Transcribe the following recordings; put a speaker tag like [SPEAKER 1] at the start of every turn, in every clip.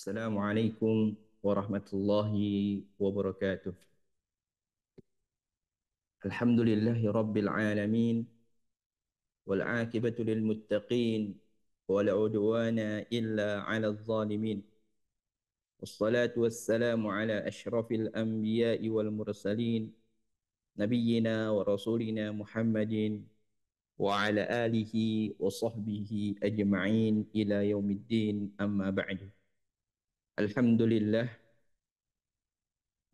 [SPEAKER 1] Assalamualaikum warahmatullahi wabarakatuh. Alhamdulillahi rabbil alamin wal aqibatu lil muttaqin wala udwana illa 'alal zalimin. Wassalatu wassalamu ala asyrafil anbiya'i wal mursalin nabiyyina wa rasulina Muhammadin wa ala alihi wa sahbihi ajma'in ila yaumiddin, amma ba'du. Alhamdulillah,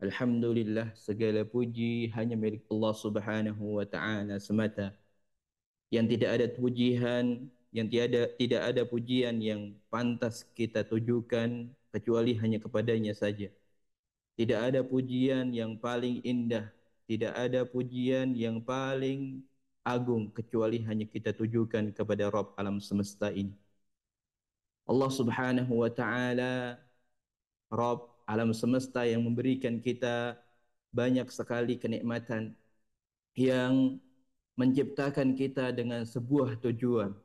[SPEAKER 1] Alhamdulillah, segala puji hanya milik Allah Subhanahu wa taala semata, yang tidak ada pujian, yang tidak ada pujian yang pantas kita tujukan kecuali hanya kepadanya saja. Tidak ada pujian yang paling indah, tidak ada pujian yang paling agung kecuali hanya kita tujukan kepada Rabb alam semesta ini. Allah Subhanahu wa taala, Rabb alam semesta yang memberikan kita banyak sekali kenikmatan, yang menciptakan kita dengan sebuah tujuan.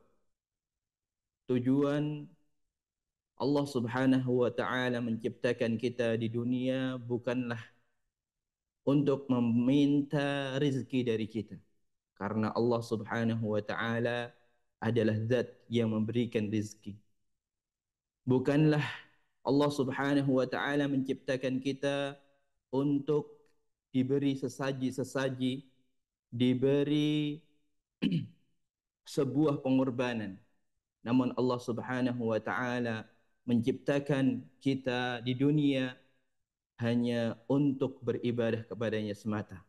[SPEAKER 1] Tujuan Allah Subhanahu wa taala menciptakan kita di dunia bukanlah untuk meminta rezeki dari kita, karena Allah Subhanahu wa taala adalah zat yang memberikan rezeki. Bukanlah Allah Subhanahu wa taala menciptakan kita untuk diberi sesaji-sesaji, diberi sebuah pengorbanan. Namun Allah Subhanahu wa taala menciptakan kita di dunia hanya untuk beribadah kepadanya semata.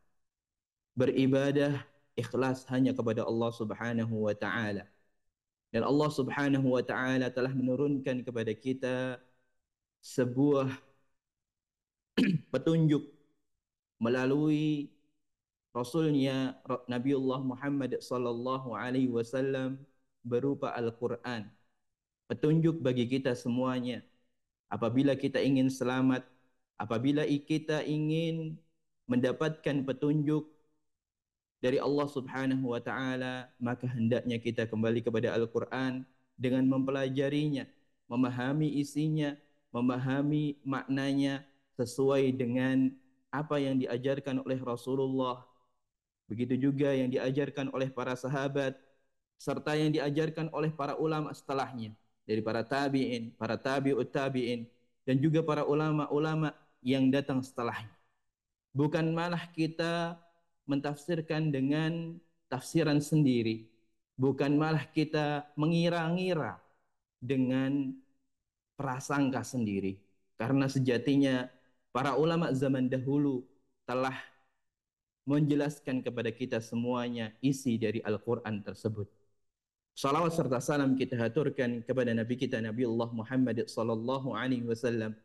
[SPEAKER 1] Beribadah ikhlas hanya kepada Allah Subhanahu wa taala. Dan Allah Subhanahu wa taala telah menurunkan kepada kita sebuah petunjuk melalui Rasulnya Nabiullah Muhammad sallallahu alaihi wasallam berupa Al-Quran. Petunjuk bagi kita semuanya. Apabila kita ingin selamat, apabila kita ingin mendapatkan petunjuk dari Allah Subhanahu wa taala, maka hendaknya kita kembali kepada Al-Quran dengan mempelajarinya, memahami isinya, memahami maknanya sesuai dengan apa yang diajarkan oleh Rasulullah. Begitu juga yang diajarkan oleh para sahabat, serta yang diajarkan oleh para ulama setelahnya, dari para tabi'in, para tabi'ut tabi'in, dan juga para ulama-ulama yang datang setelahnya. Bukan malah kita mentafsirkan dengan tafsiran sendiri, bukan malah kita mengira-ngira dengan prasangka sendiri, karena sejatinya para ulama zaman dahulu telah menjelaskan kepada kita semuanya isi dari Al-Quran tersebut. Salawat serta salam kita haturkan kepada Nabi kita Nabiullah Muhammad sallallahu alaihi wasallam,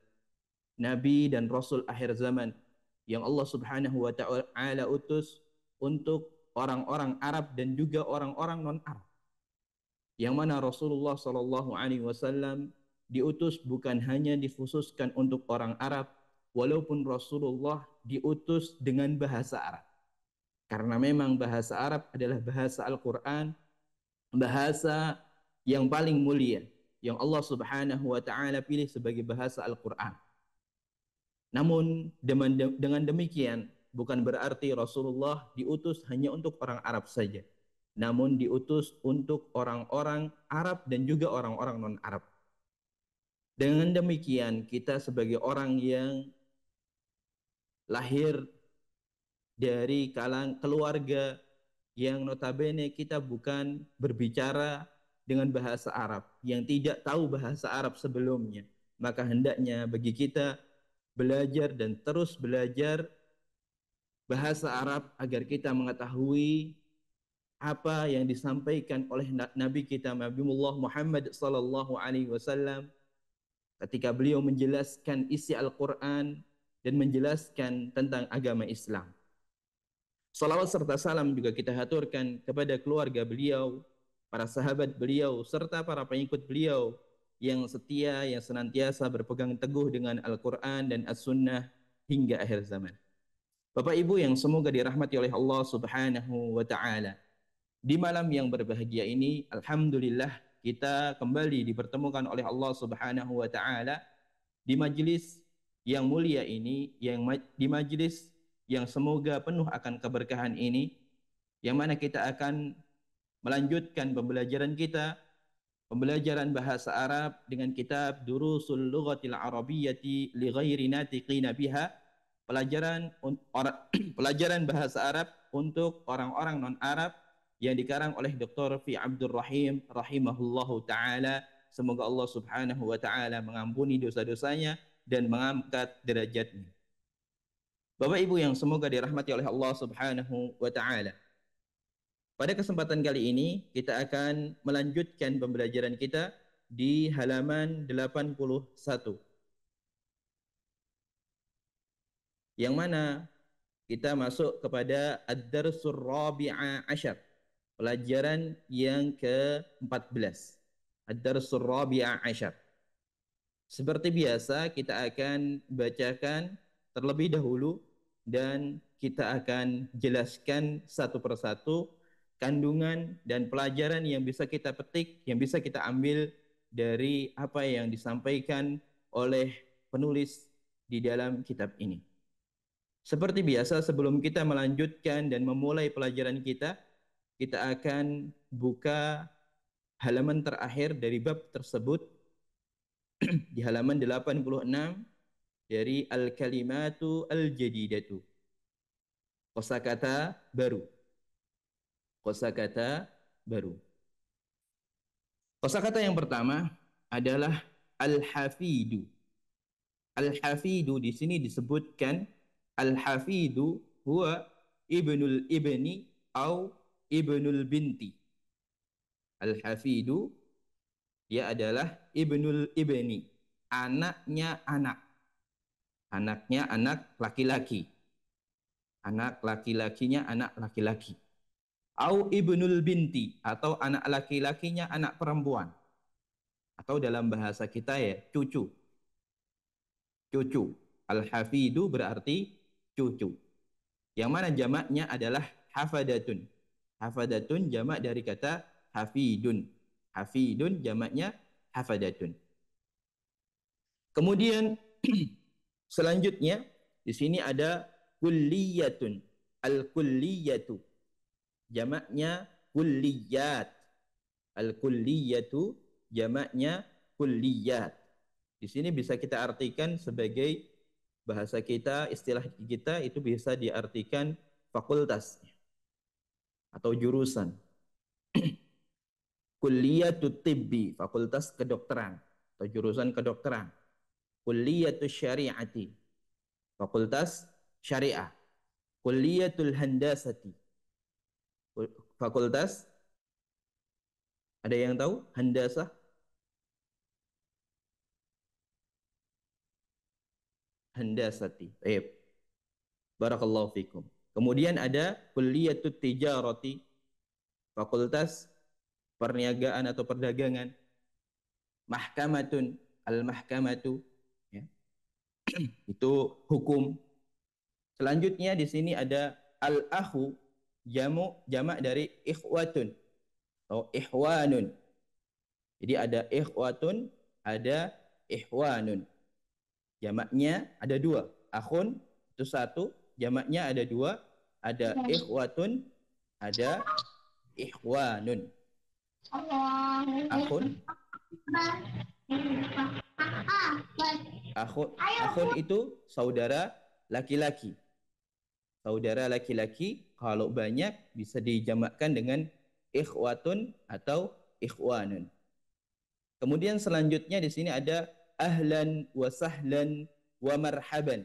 [SPEAKER 1] Nabi dan Rasul akhir zaman yang Allah Subhanahu wa taala utus untuk orang-orang Arab dan juga orang-orang non-Arab. Yang mana Rasulullah sallallahu alaihi wasallam diutus bukan hanya dikhususkan untuk orang Arab, walaupun Rasulullah diutus dengan bahasa Arab. Karena memang bahasa Arab adalah bahasa Al-Quran, bahasa yang paling mulia, yang Allah Subhanahu wa taala pilih sebagai bahasa Al-Quran. Namun dengan demikian bukan berarti Rasulullah diutus hanya untuk orang Arab saja, namun diutus untuk orang-orang Arab dan juga orang-orang non-Arab. Dengan demikian kita sebagai orang yang lahir dari kalangan keluarga yang notabene kita bukan berbicara dengan bahasa Arab, yang tidak tahu bahasa Arab sebelumnya, maka hendaknya bagi kita belajar dan terus belajar bahasa Arab agar kita mengetahui apa yang disampaikan oleh Nabi kita Nabiullah Muhammad sallallahu alaihi wasallam ketika beliau menjelaskan isi Al-Quran dan menjelaskan tentang agama Islam. Salawat serta salam juga kita haturkan kepada keluarga beliau, para sahabat beliau, serta para pengikut beliau yang setia, yang senantiasa berpegang teguh dengan Al-Quran dan As-Sunnah hingga akhir zaman. Bapak Ibu yang semoga dirahmati oleh Allah Subhanahu wa taala. Di malam yang berbahagia ini, alhamdulillah kita kembali dipertemukan oleh Allah Subhanahu wa taala di majelis yang mulia ini, di majelis yang semoga penuh akan keberkahan ini, yang mana kita akan melanjutkan pembelajaran bahasa Arab dengan kitab Durusul Lughatil Arabiyyati li ghairi natiqina biha, pelajaran bahasa Arab untuk orang-orang non-Arab yang dikarang oleh Dr. Fi Abdul Rahim rahimahullahu taala. Semoga Allah Subhanahu wa taala mengampuni dosa-dosanya dan mengangkat derajatnya. Bapak Ibu yang semoga dirahmati oleh Allah Subhanahu wa taala. Pada kesempatan kali ini kita akan melanjutkan pembelajaran kita di halaman 81. Yang mana kita masuk kepada Ad-Darsur Rabi'a Asyar, pelajaran yang ke-14. Ad-Darsur Rabi'a Asyar. Seperti biasa kita akan bacakan terlebih dahulu dan kita akan jelaskan satu persatu kandungan dan pelajaran yang bisa kita petik, yang bisa kita ambil dari apa yang disampaikan oleh penulis di dalam kitab ini. Seperti biasa, sebelum kita melanjutkan dan memulai pelajaran kita, kita akan buka halaman terakhir dari bab tersebut di halaman 86 dari Al-Kalimatu Al-Jadidatu. Kosakata baru. Kosakata baru. Kosakata yang pertama adalah Al-Hafidu. Al-Hafidu di sini disebutkan Al-Hafidu huwa ibnul ibni au ibnul binti. Al-Hafidu dia adalah ibnul ibni, anaknya anak. Anaknya anak laki-laki. Anak laki-lakinya anak laki-laki. Au ibnul binti, atau anak laki-lakinya anak perempuan. Atau dalam bahasa kita ya, cucu. Cucu. Al-Hafidu berarti cucu. Yang mana jamaknya adalah hafadatun. Hafadatun jamak dari kata hafidun. Hafidun jamaknya hafadatun. Kemudian selanjutnya di sini ada kulliyatun. Al-kulliyatu jamaknya kulliyat. Al-kulliyatu jamaknya kulliyat. Di sini bisa kita artikan sebagai bahasa kita, istilah kita itu bisa diartikan fakultas atau jurusan. Kulliyatut tibbi, fakultas kedokteran atau jurusan kedokteran. Kulliyatus syari'ati, fakultas syariah. Kulliyatul handasati, fakultas, ada yang tahu handasah? Handasati. Baik. Barakallahu fikum. Kemudian ada kulliyatut tijarati, fakultas perniagaan atau perdagangan. Mahkamatun, al-mahkamatu, ya. Itu hukum. Selanjutnya di sini ada al-akhu, jamak dari ikhwatun atau ihwanun. Jadi ada ikhwatun, ada ihwanun. Jamaknya ada dua. Akhun itu satu, jamaknya ada dua. Ada ikhwatun, ada ihwanun. Akhun, akhun itu saudara laki-laki. Saudara laki-laki kalau banyak bisa dijamakkan dengan ikhwatun atau ikhwanun. Kemudian selanjutnya di sini ada ahlan wa sahlan wa marhaban.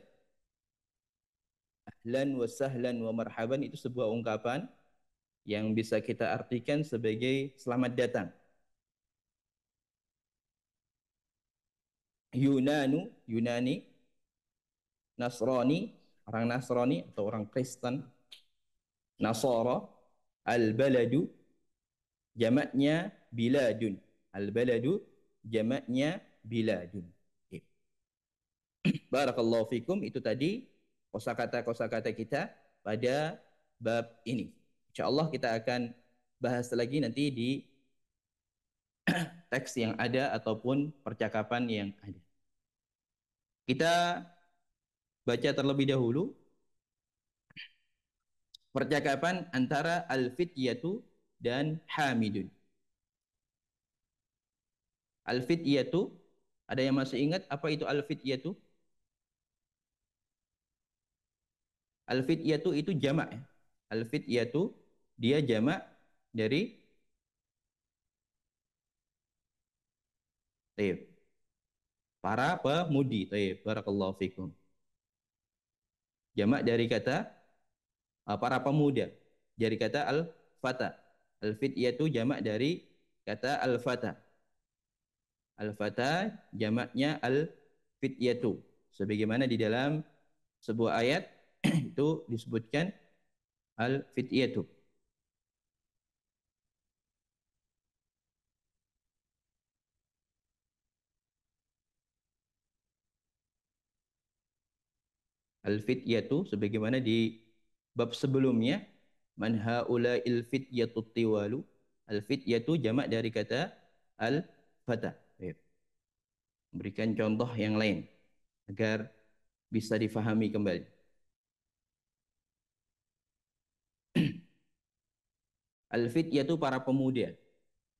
[SPEAKER 1] Ahlan wa sahlan wa marhaban itu sebuah ungkapan yang bisa kita artikan sebagai selamat datang. Yunanu, Yunani. Nasrani, orang Nasrani atau orang Kristen. Nasara. Al-baladu, jamaknya biladun. Al-baladu, jamaknya biladun. Okay. Barakallahu fikum, itu tadi kosakata-kosakata kita pada bab ini. InsyaAllah kita akan bahas lagi nanti di teks yang ada ataupun percakapan yang ada. Kita baca terlebih dahulu percakapan antara al-fityatu dan Hamidun. Al-fityatu, ada yang masih ingat apa itu al-fityatu? Al-fityatu itu jamak ya. Al-fityatu dia jamak dari para pemudi. Barakallahu fikum. Jamak dari kata para pemuda. Dari kata al-fata. Al-fityatu jamak dari kata al-fata. Al-fata jamaknya al-fityatu. Sebagaimana di dalam sebuah ayat itu disebutkan al-fityatu. Al-fityatu sebagaimana di bab sebelumnya, man haula'il fityatu tiwalu. Al-fityatu jamak dari kata al-fata. Memberikan contoh yang lain agar bisa difahami kembali. Al-fityatu para pemuda.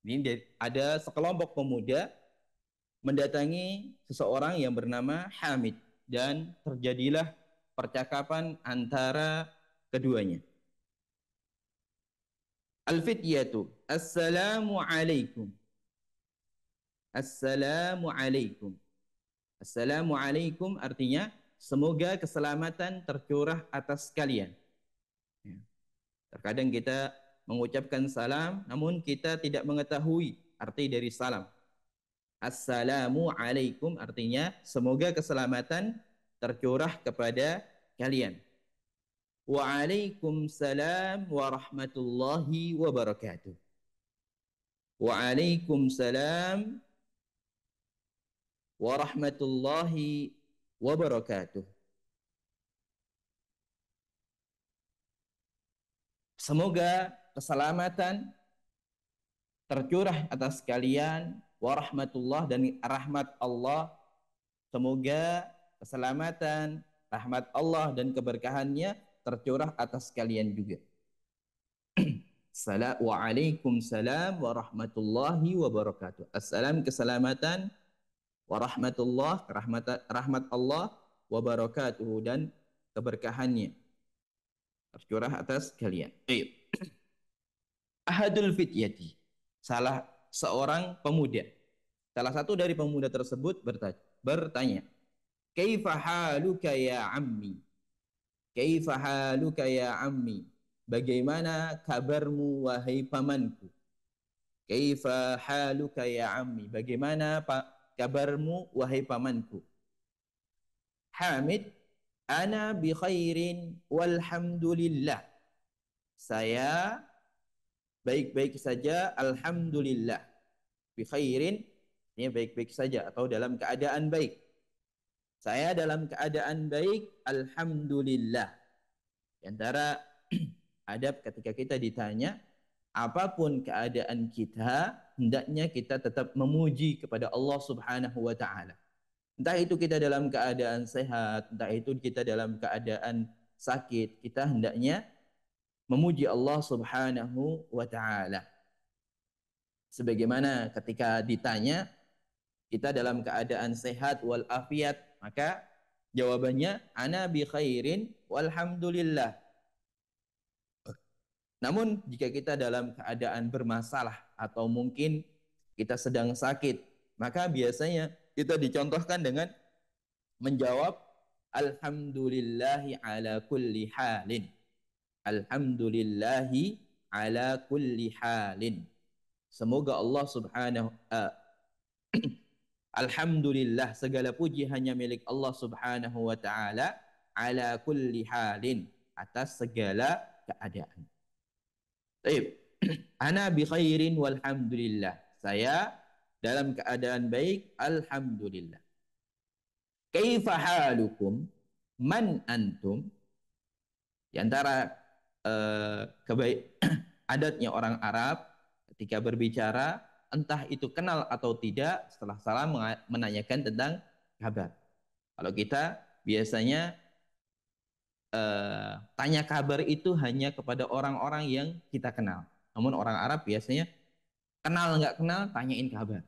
[SPEAKER 1] Ini ada sekelompok pemuda mendatangi seseorang yang bernama Hamid dan terjadilah percakapan antara keduanya. Al-fityatu, assalamu alaikum. Assalamu alaikum. Assalamu alaikum artinya semoga keselamatan tercurah atas kalian. Ya. Terkadang kita mengucapkan salam namun kita tidak mengetahui arti dari salam. Assalamu alaikum artinya semoga keselamatan tercurah kepada kalian. Waalaikumsalam warahmatullahi wabarakatuh. Waalaikumsalam warahmatullahi wabarakatuh. Semoga keselamatan tercurah atas kalian warahmatullah dan rahmat Allah. Semoga keselamatan, rahmat Allah dan keberkahannya tercurah atas kalian juga. Waalaikumsalam warahmatullahi wabarakatuh. Assalam keselamatan, warahmatullah rahmat Allah, wabarakatuh dan keberkahannya tercurah atas kalian. Ahadul fityati, salah seorang pemuda. Salah satu dari pemuda tersebut bertanya, kaifa haluka ya ammi? Kaifa haluka ya ammi? Bagaimana kabarmu wahai pamanku? Kaifa haluka ya ammi? Bagaimana kabarmu wahai pamanku? Hamid, ana bi khairin walhamdulillah. Saya baik-baik saja, alhamdulillah. Bi khairin, ini baik-baik saja atau dalam keadaan baik. Saya dalam keadaan baik, alhamdulillah. Di antara adab ketika kita ditanya, apapun keadaan kita, hendaknya kita tetap memuji kepada Allah Subhanahu wa taala. Entah itu kita dalam keadaan sehat, entah itu kita dalam keadaan sakit, kita hendaknya memuji Allah Subhanahu wa taala. Sebagaimana ketika ditanya kita dalam keadaan sehat wal afiat, maka jawabannya ana bi khairin walhamdulillah. Namun jika kita dalam keadaan bermasalah atau mungkin kita sedang sakit, maka biasanya kita dicontohkan dengan menjawab alhamdulillahi ala kulli halin. Alhamdulillahi ala kulli halin. Semoga Allah Subhanahu Alhamdulillah, segala puji hanya milik Allah Subhanahu wa taala, ala kulli halin, atas segala keadaan. Baik. Ana bi khairin walhamdulillah. Saya dalam keadaan baik, alhamdulillah. Kaifa halukum? Man antum? Di antara adatnya orang Arab ketika berbicara, entah itu kenal atau tidak, setelah salam menanyakan tentang kabar. Kalau kita biasanya tanya kabar itu hanya kepada orang-orang yang kita kenal. Namun orang Arab biasanya kenal nggak kenal tanyain kabar.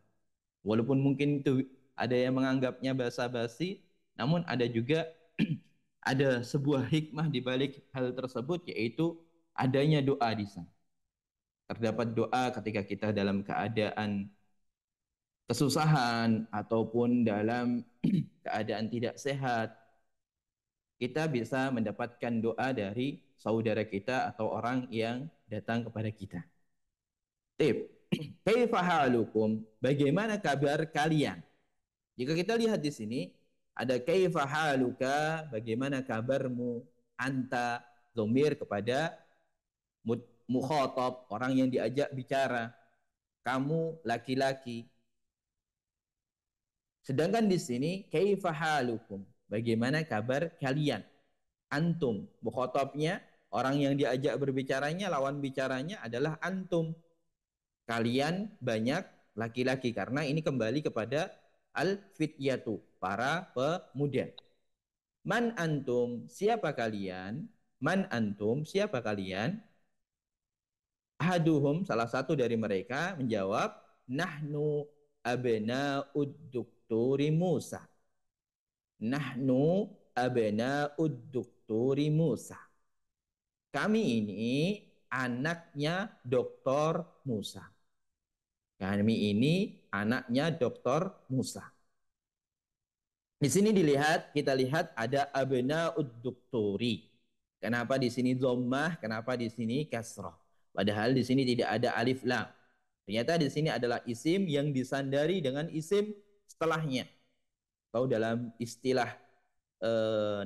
[SPEAKER 1] Walaupun mungkin itu ada yang menganggapnya basa-basi, namun ada juga ada sebuah hikmah di balik hal tersebut, yaitu adanya doa di sana. Terdapat doa ketika kita dalam keadaan kesusahan ataupun dalam keadaan tidak sehat, kita bisa mendapatkan doa dari saudara kita atau orang yang datang kepada kita. Tip, kaifa halukum? Bagaimana kabar kalian? Jika kita lihat di sini ada kaifa haluka, bagaimana kabarmu? Anta, dhamir kepada mukhatab, orang yang diajak bicara. Kamu laki-laki. Sedangkan di sini kaifa halukum? Bagaimana kabar kalian? Antum, mukhatabnya, orang yang diajak berbicaranya, lawan bicaranya adalah antum. Kalian banyak laki-laki, karena ini kembali kepada al-fityatu, para pemuda. Man antum, siapa kalian? Man antum, siapa kalian? Ahaduhum, salah satu dari mereka menjawab, nahnu abna'ud dukturi Musa. Nahnu abna'ud dukturi Musa. Kami ini anaknya Doktor Musa. Kami ini anaknya Doktor Musa. Di sini kita lihat ada abna'ud dukturi. Kenapa di sini dhammah? Kenapa di sini kasrah? Padahal di sini tidak ada alif lam. Ternyata di sini adalah isim yang disandari dengan isim setelahnya. Atau dalam istilah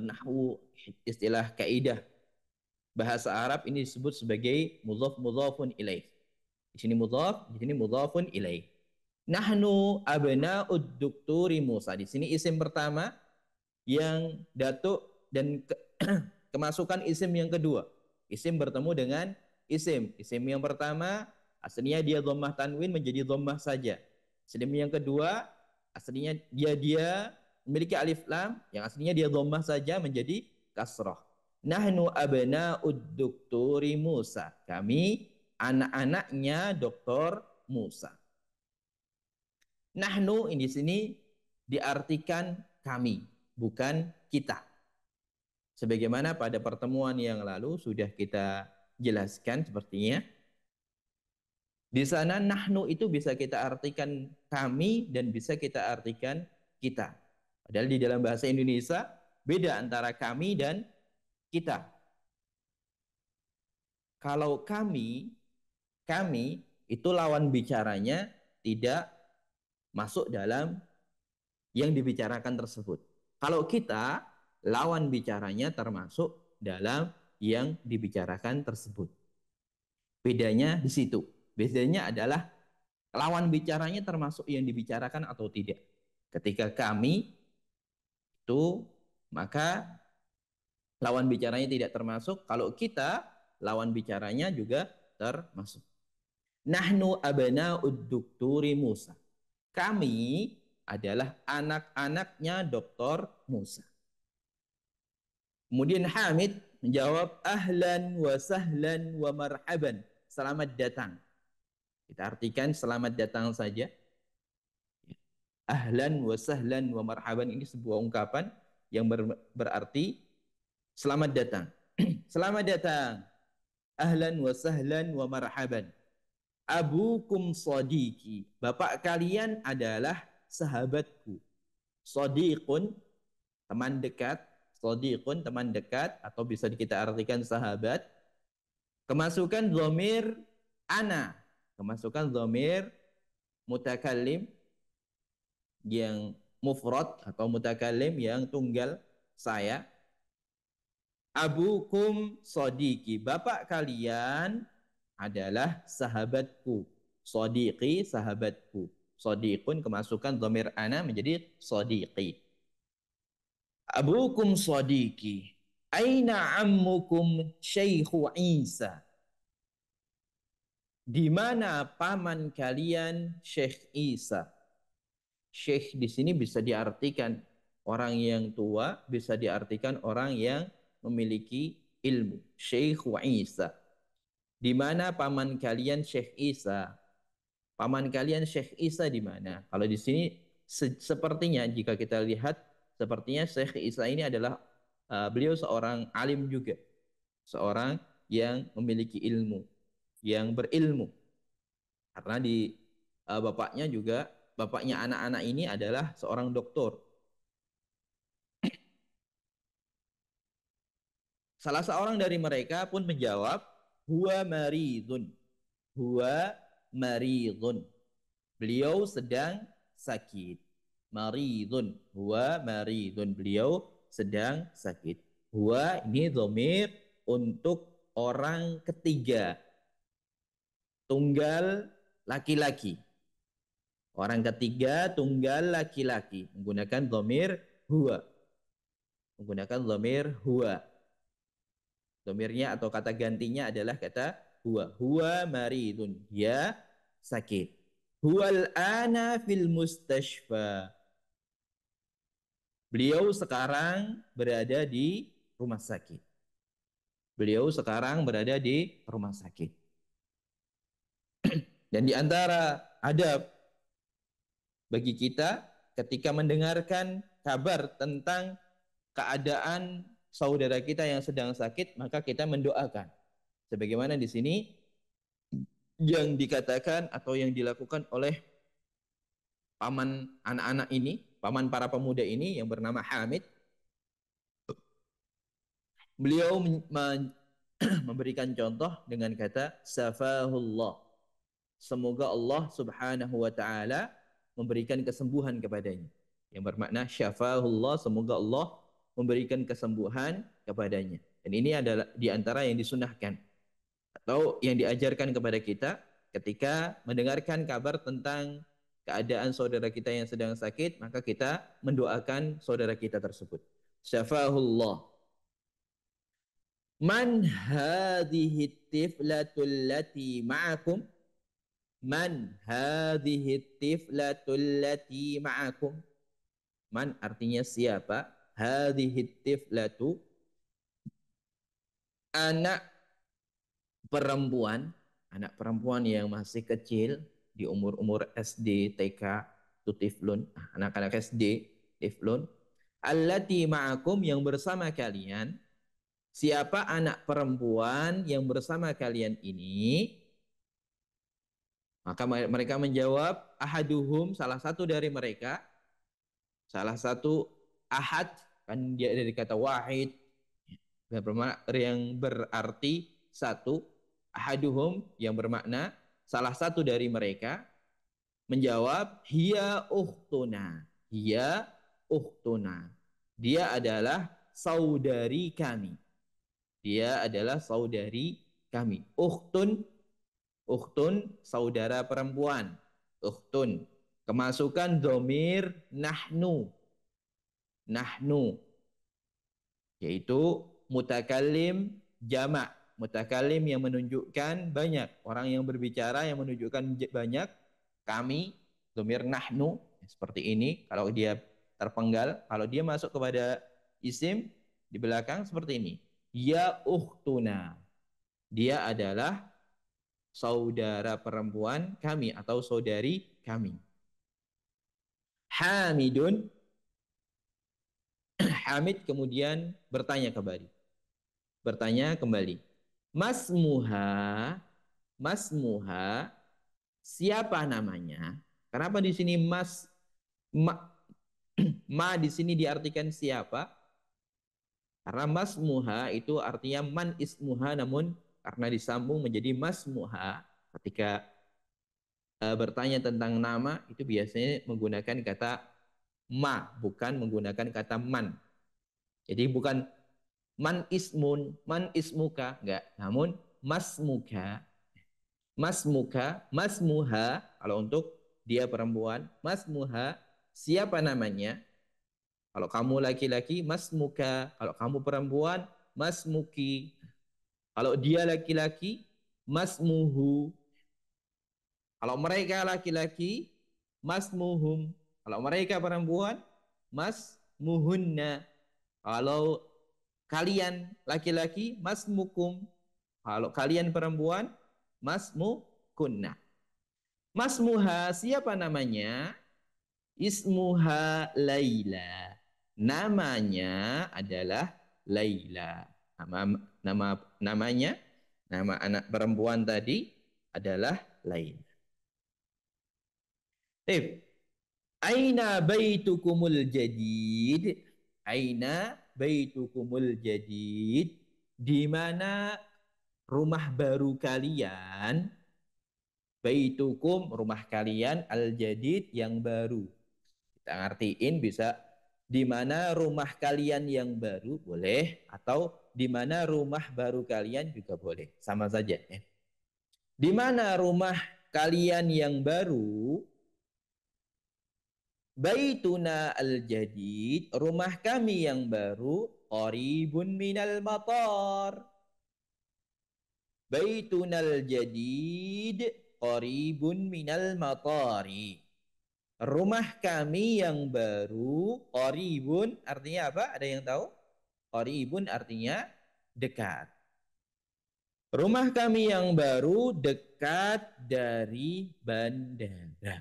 [SPEAKER 1] nahwu, istilah kaidah bahasa Arab ini disebut sebagai mudhaf mudhafun ilaih. Di sini mudhaf, di sini mudhafun ilaih. Nahnu abna'ud dukturi Musa. Di sini isim pertama yang datuk dan kemasukan isim yang kedua. Isim bertemu dengan isim. Isim yang pertama aslinya dia dhammah tanwin menjadi dhammah saja. Isim yang kedua aslinya dia memiliki alif lam yang aslinya dia dhammah saja menjadi kasrah. Nahnu abna'ud dukturi Musa. Kami anak-anaknya Doktor Musa. Nahnu ini di sini diartikan kami, bukan kita. Sebagaimana pada pertemuan yang lalu sudah kita jelaskan sepertinya. Di sana nahnu itu bisa kita artikan kami dan bisa kita artikan kita. Padahal di dalam bahasa Indonesia beda antara kami dan kita. Kalau kami itu lawan bicaranya tidak masuk dalam yang dibicarakan tersebut. Kalau kita, lawan bicaranya termasuk dalam yang dibicarakan tersebut. Bedanya di situ. Bedanya adalah lawan bicaranya termasuk yang dibicarakan atau tidak. Ketika kami itu, maka lawan bicaranya tidak termasuk. Kalau kita, lawan bicaranya juga termasuk. Nahnu abna'ud dukturi Musa. Kami adalah anak-anaknya Doktor Musa. Kemudian Hamid menjawab ahlan wa sahlan wa marhaban. Selamat datang. Kita artikan selamat datang saja. Ahlan wa sahlan wa marhaban ini sebuah ungkapan yang berarti selamat datang. Selamat datang. Ahlan wa sahlan wa marhaban. Abukum sadiqi. Bapak kalian adalah sahabatku. Sadiqun, teman dekat. Sadiqun, teman dekat. Atau bisa kita artikan sahabat. Kemasukan dhamir ana. Kemasukan dhamir mutakallim yang mufrad atau mutakallim yang tunggal saya. Abukum sadiqi. Bapak kalian adalah sahabatku. Sadiqi, sahabatku. Sadiqun kemasukan dhamir ana menjadi sadiqi. Abukum sadiqi. Aina ammukum Syekhu Isa. Di mana paman kalian Syekh Isa? Syekh di sini bisa diartikan Orang yang tua bisa diartikan orang yang memiliki ilmu. Syekh Isa. Di mana paman kalian Syekh Isa? Paman kalian Syekh Isa di mana? Kalau di sini sepertinya jika kita lihat sepertinya Syekh Isa ini adalah beliau seorang alim juga. Seorang yang memiliki ilmu, yang berilmu. Karena di bapaknya anak-anak ini adalah seorang doktor. Salah seorang dari mereka pun menjawab, huwa maridun. Huwa maridun. Beliau sedang sakit. Maridun. Huwa maridun. Beliau sedang sakit. Huwa ini dhamir untuk orang ketiga. Tunggal laki-laki. Orang ketiga tunggal laki-laki. Menggunakan dhamir huwa. Menggunakan dhamir huwa. Domirnya atau kata gantinya adalah kata huwa. Huwa maridun. Dia sakit. Huwal ana fil mustashfa. Beliau sekarang berada di rumah sakit. Beliau sekarang berada di rumah sakit. Dan di antara adab bagi kita ketika mendengarkan kabar tentang keadaan saudara kita yang sedang sakit, maka kita mendoakan. Sebagaimana di sini yang dikatakan atau yang dilakukan oleh paman anak-anak ini, paman para pemuda ini yang bernama Hamid. Beliau memberikan contoh dengan kata safahullah. Semoga Allah Subhanahu wa taala memberikan kesembuhan kepadanya. Yang bermakna syafahullah, semoga Allah memberikan kesembuhan kepadanya. Dan ini adalah di antara yang disunahkan atau yang diajarkan kepada kita ketika mendengarkan kabar tentang keadaan saudara kita yang sedang sakit, maka kita mendoakan saudara kita tersebut. Syafahullah. Man hadhihi tiflatul lati ma'akum? Man hadhihi tiflatul lati ma'akum? Man artinya siapa? Hadhihi tiflatu, anak perempuan, anak perempuan yang masih kecil di umur-umur SD, TK, itu tiflun, anak-anak SD, tiflun. Allati ma'akum, yang bersama kalian. Siapa anak perempuan yang bersama kalian ini? Maka mereka menjawab, ahaduhum, salah satu dari mereka. Salah satu ahad, kan dia dari kata wahid, yang berarti satu. Ahaduhum yang bermakna salah satu dari mereka menjawab, hiya ukhtuna. Hiya ukhtuna. Dia adalah saudari kami. Dia adalah saudari kami. Ukhtun, ukhtun saudara perempuan. Ukhtun. Kemasukan dhamir nahnu. Nahnu. Yaitu mutakallim jamak. Mutakallim yang menunjukkan banyak. Orang yang berbicara yang menunjukkan banyak. Kami, dhamir nahnu. Seperti ini. Kalau dia terpenggal. Kalau dia masuk kepada isim di belakang seperti ini. Ya ukhtuna. Dia adalah saudara perempuan kami atau saudari kami. Hamidun. Hamid kemudian bertanya kembali. Masmuha, masmuha, siapa namanya? Kenapa di sini ma di sini diartikan siapa? Karena masmuha itu artinya man ismuha, namun karena disambung menjadi masmuha ketika bertanya tentang nama itu biasanya menggunakan kata ma, bukan menggunakan kata man. Jadi bukan man ismun, man ismuka, enggak. Namun masmuka, masmuka, masmuha, kalau untuk dia perempuan, masmuha, siapa namanya? Kalau kamu laki-laki, masmuka. Kalau kamu perempuan, masmuki. Kalau dia laki-laki, masmuhu. Kalau mereka laki-laki, masmuhum. Kalau mereka perempuan, masmuhunna. Kalau kalian laki-laki, masmukum. Kalau kalian perempuan, masmukunna. Masmuha, siapa namanya? Ismuha Laila. Namanya adalah Laila. Namanya, nama anak perempuan tadi adalah Laila. Aina baitukumul jadid? Aina baitukumul jadid? Di mana rumah baru kalian? Baitukum, rumah kalian, al-jadid, yang baru. Kita ngertiin bisa di mana rumah kalian yang baru boleh, atau di mana rumah baru kalian juga boleh. Sama saja ya. Di mana rumah kalian yang baru? Baituna al-jadid, rumah kami yang baru, qaribun minal matar. Baituna al-jadid, qaribun minal matari. Rumah kami yang baru, qaribun artinya apa? Ada yang tahu? Qaribun artinya dekat. Rumah kami yang baru dekat dari bandara.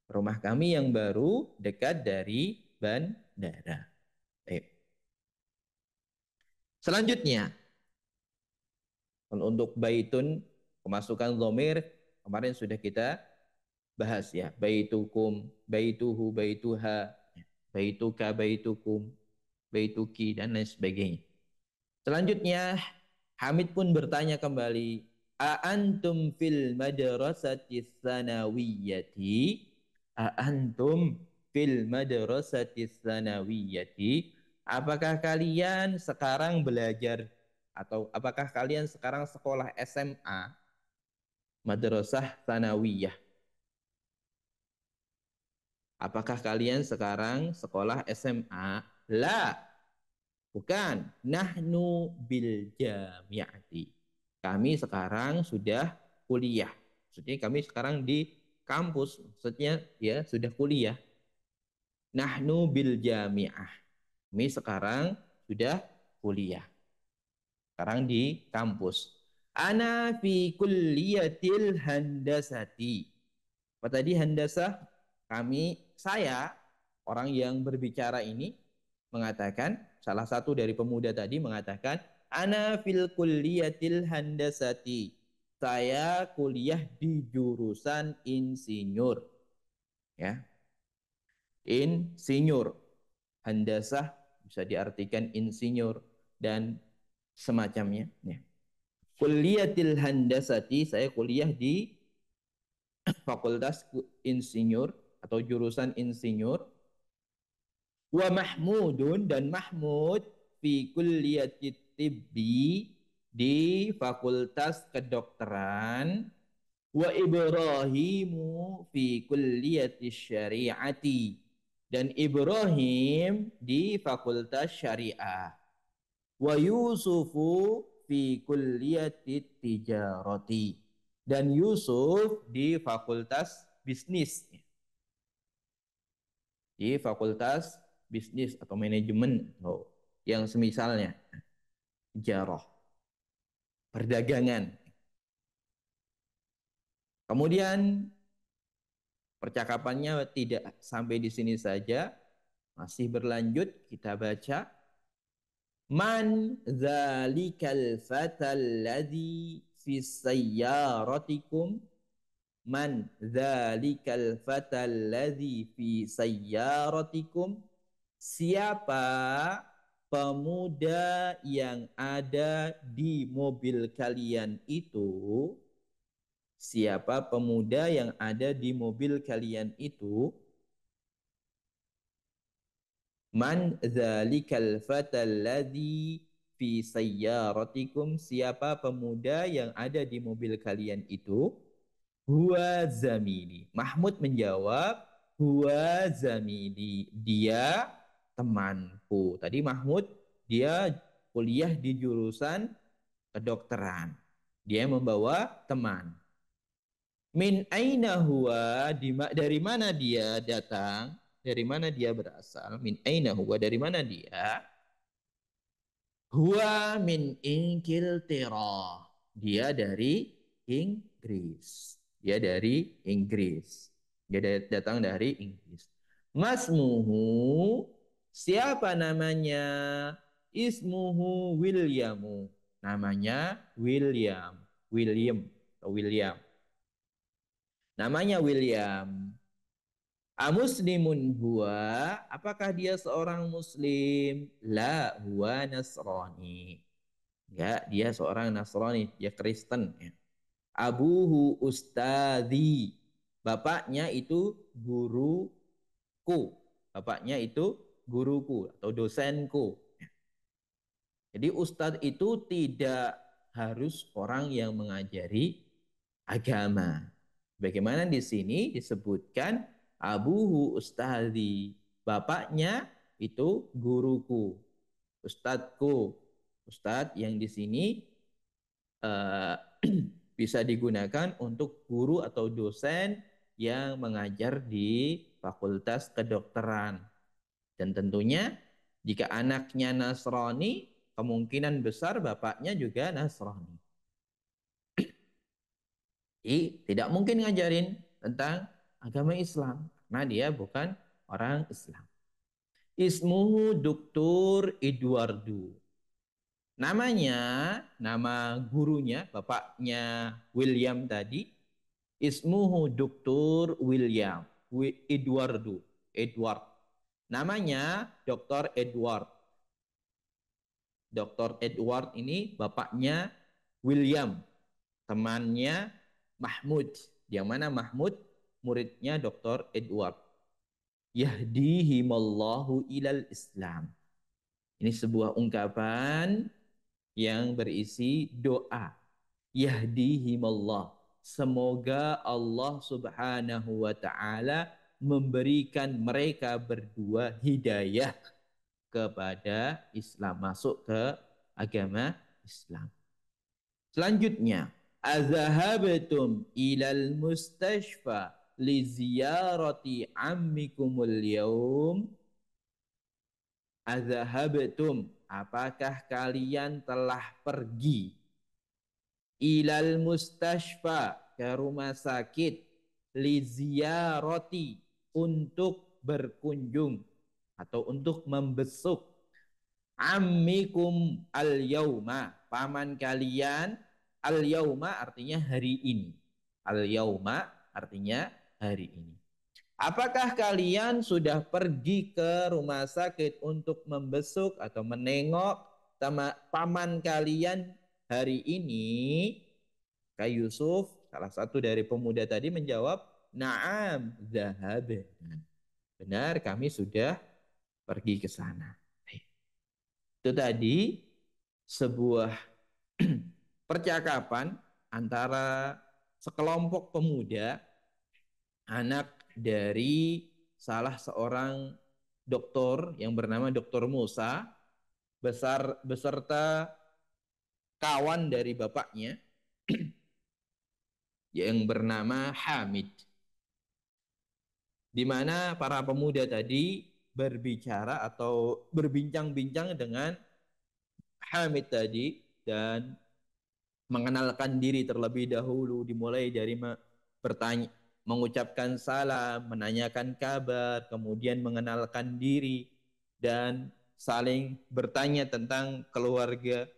[SPEAKER 1] Rumah kami yang baru dekat dari bandara. Baik. Selanjutnya, untuk baitun, pemasukan dhamir, kemarin sudah kita bahas ya. Baitukum, baituhu, baituha, baituka, baitukum, baituki, dan lain sebagainya. Selanjutnya, Hamid pun bertanya kembali, A'antum fil madrasati tsanawiyati? A'antum fil madrasati tsanawiyati? Apakah kalian sekarang belajar, atau apakah kalian sekarang sekolah SMA, madrasah tsanawiyah? Apakah kalian sekarang sekolah SMA? La, bukan. Nahnu bil jami'ati. Kami sekarang sudah kuliah. Maksudnya kami sekarang di kampus. Maksudnya ya sudah kuliah. Nahnu bil jami'ah. Kami sekarang sudah kuliah. Sekarang di kampus. Ana fi kulliyatil handasati. Apa tadi handasah? Saya, orang yang berbicara ini mengatakan, salah satu dari pemuda tadi mengatakan, Ana fil kulliyatil handasati. Saya kuliah di jurusan insinyur. Ya. Insinyur. Handasah bisa diartikan insinyur dan semacamnya. Ya. Kulliyatil handasati, saya kuliah di fakultas insinyur atau jurusan insinyur. Wa Mahmudun, dan Mahmud fi kulliyatit tibbi, di fakultas kedokteran. Wa Ibrahimu fi kulliyatis syariati, dan Ibrahim di fakultas syariah. Wa Yusufu fi kulliyatit tijarati, dan Yusuf di fakultas bisnis, di fakultas bisnis atau manajemen atau yang semisalnya, jarah, perdagangan. Kemudian percakapannya tidak sampai di sini saja, masih berlanjut. Kita baca, Man dzalikal fatal ladzi fi sayyaratikum? Man dzalikal fatal ladzi fi sayyaratikum? Siapa pemuda yang ada di mobil kalian itu? Siapa pemuda yang ada di mobil kalian itu? Man dzalikal fatal ladzi fi sayyaratikum? Siapa pemuda yang ada di mobil kalian itu? Huwa zamili. Mahmud menjawab, huwa zamili. Dia temanku. Tadi Mahmud, dia kuliah di jurusan kedokteran. Dia membawa teman. Min aina huwa, dari mana dia datang? Dari mana dia berasal? Min aina huwa, dari mana dia? Huwa min Ingilterra. Dia dari Inggris. Dia dari Inggris. Dia datang dari Inggris. Masmuhu, siapa namanya? Ismuhu Williamu. Namanya William. William atau William. Namanya William. Amuslimun huwa, apakah dia seorang muslim? La huwa nasrani. Enggak, dia seorang Nasrani, dia Kristen ya. Abuhu ustadzi. Bapaknya itu guruku. Bapaknya itu guruku atau dosenku. Jadi ustadz itu tidak harus orang yang mengajari agama. Bagaimana di sini disebutkan abuhu ustadzi. Bapaknya itu guruku, ustadku. Ustadz yang di sini uh, bisa digunakan untuk guru atau dosen yang mengajar di fakultas kedokteran. Dan tentunya jika anaknya Nasrani, kemungkinan besar bapaknya juga Nasrani. Jadi tidak mungkin ngajarin tentang agama Islam karena dia bukan orang Islam. Ismuhu Dr. Eduardo. Namanya, nama gurunya, bapaknya William tadi, Ismuhu Dr. William Eduardo. Edward. Namanya Dr. Edward. Dr. Edward ini bapaknya William, temannya Mahmud. Yang mana Mahmud muridnya Dr. Edward. Yahdihimallahu ilal Islam. Ini sebuah ungkapan yang berisi doa. Yahdihimallah. Semoga Allah Subhanahu wa taala memberikan mereka berdua hidayah kepada Islam, masuk ke agama Islam. Selanjutnya, azahabtum ilal mustashfa li ziyarati ammikumul yaum. Azahabtum, apakah kalian telah pergi ilal mustashfa, ke rumah sakit, li ziyarati, untuk berkunjung atau untuk membesuk ammikum al yauma, paman kalian. Al yauma artinya hari ini. Al yauma artinya hari ini. Apakah kalian sudah pergi ke rumah sakit untuk membesuk atau menengok paman kalian hari ini? Kak Yusuf, salah satu dari pemuda tadi menjawab, "Na'am, zahabna." Benar, kami sudah pergi ke sana. Itu tadi sebuah percakapan antara sekelompok pemuda, anak dari salah seorang dokter yang bernama Dr. Musa, beserta kawan dari bapaknya yang bernama Hamid. Di mana para pemuda tadi berbicara atau berbincang-bincang dengan Hamid tadi dan mengenalkan diri terlebih dahulu, dimulai dari bertanya, mengucapkan salam, menanyakan kabar, kemudian mengenalkan diri dan saling bertanya tentang keluarga.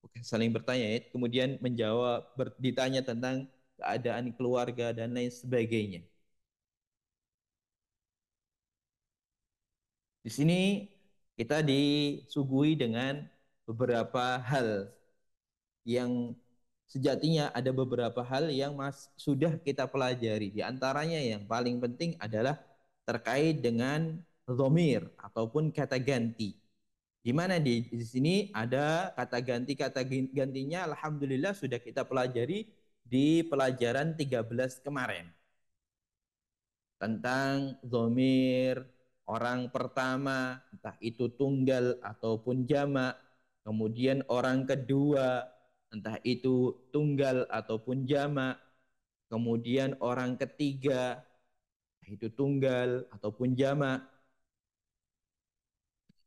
[SPEAKER 1] Bukan saling bertanya ya, kemudian menjawab, ditanya tentang keadaan keluarga dan lain sebagainya. Di sini kita disuguhi dengan beberapa hal yang sejatinya ada beberapa hal yang sudah kita pelajari. Di antaranya yang paling penting adalah terkait dengan dhamir ataupun kata ganti. Di mana di sini ada kata gantinya alhamdulillah sudah kita pelajari di pelajaran 13 kemarin. Tentang dhamir orang pertama, entah itu tunggal ataupun jamak, kemudian orang kedua, entah itu tunggal ataupun jamak, kemudian orang ketiga, itu tunggal ataupun jamak,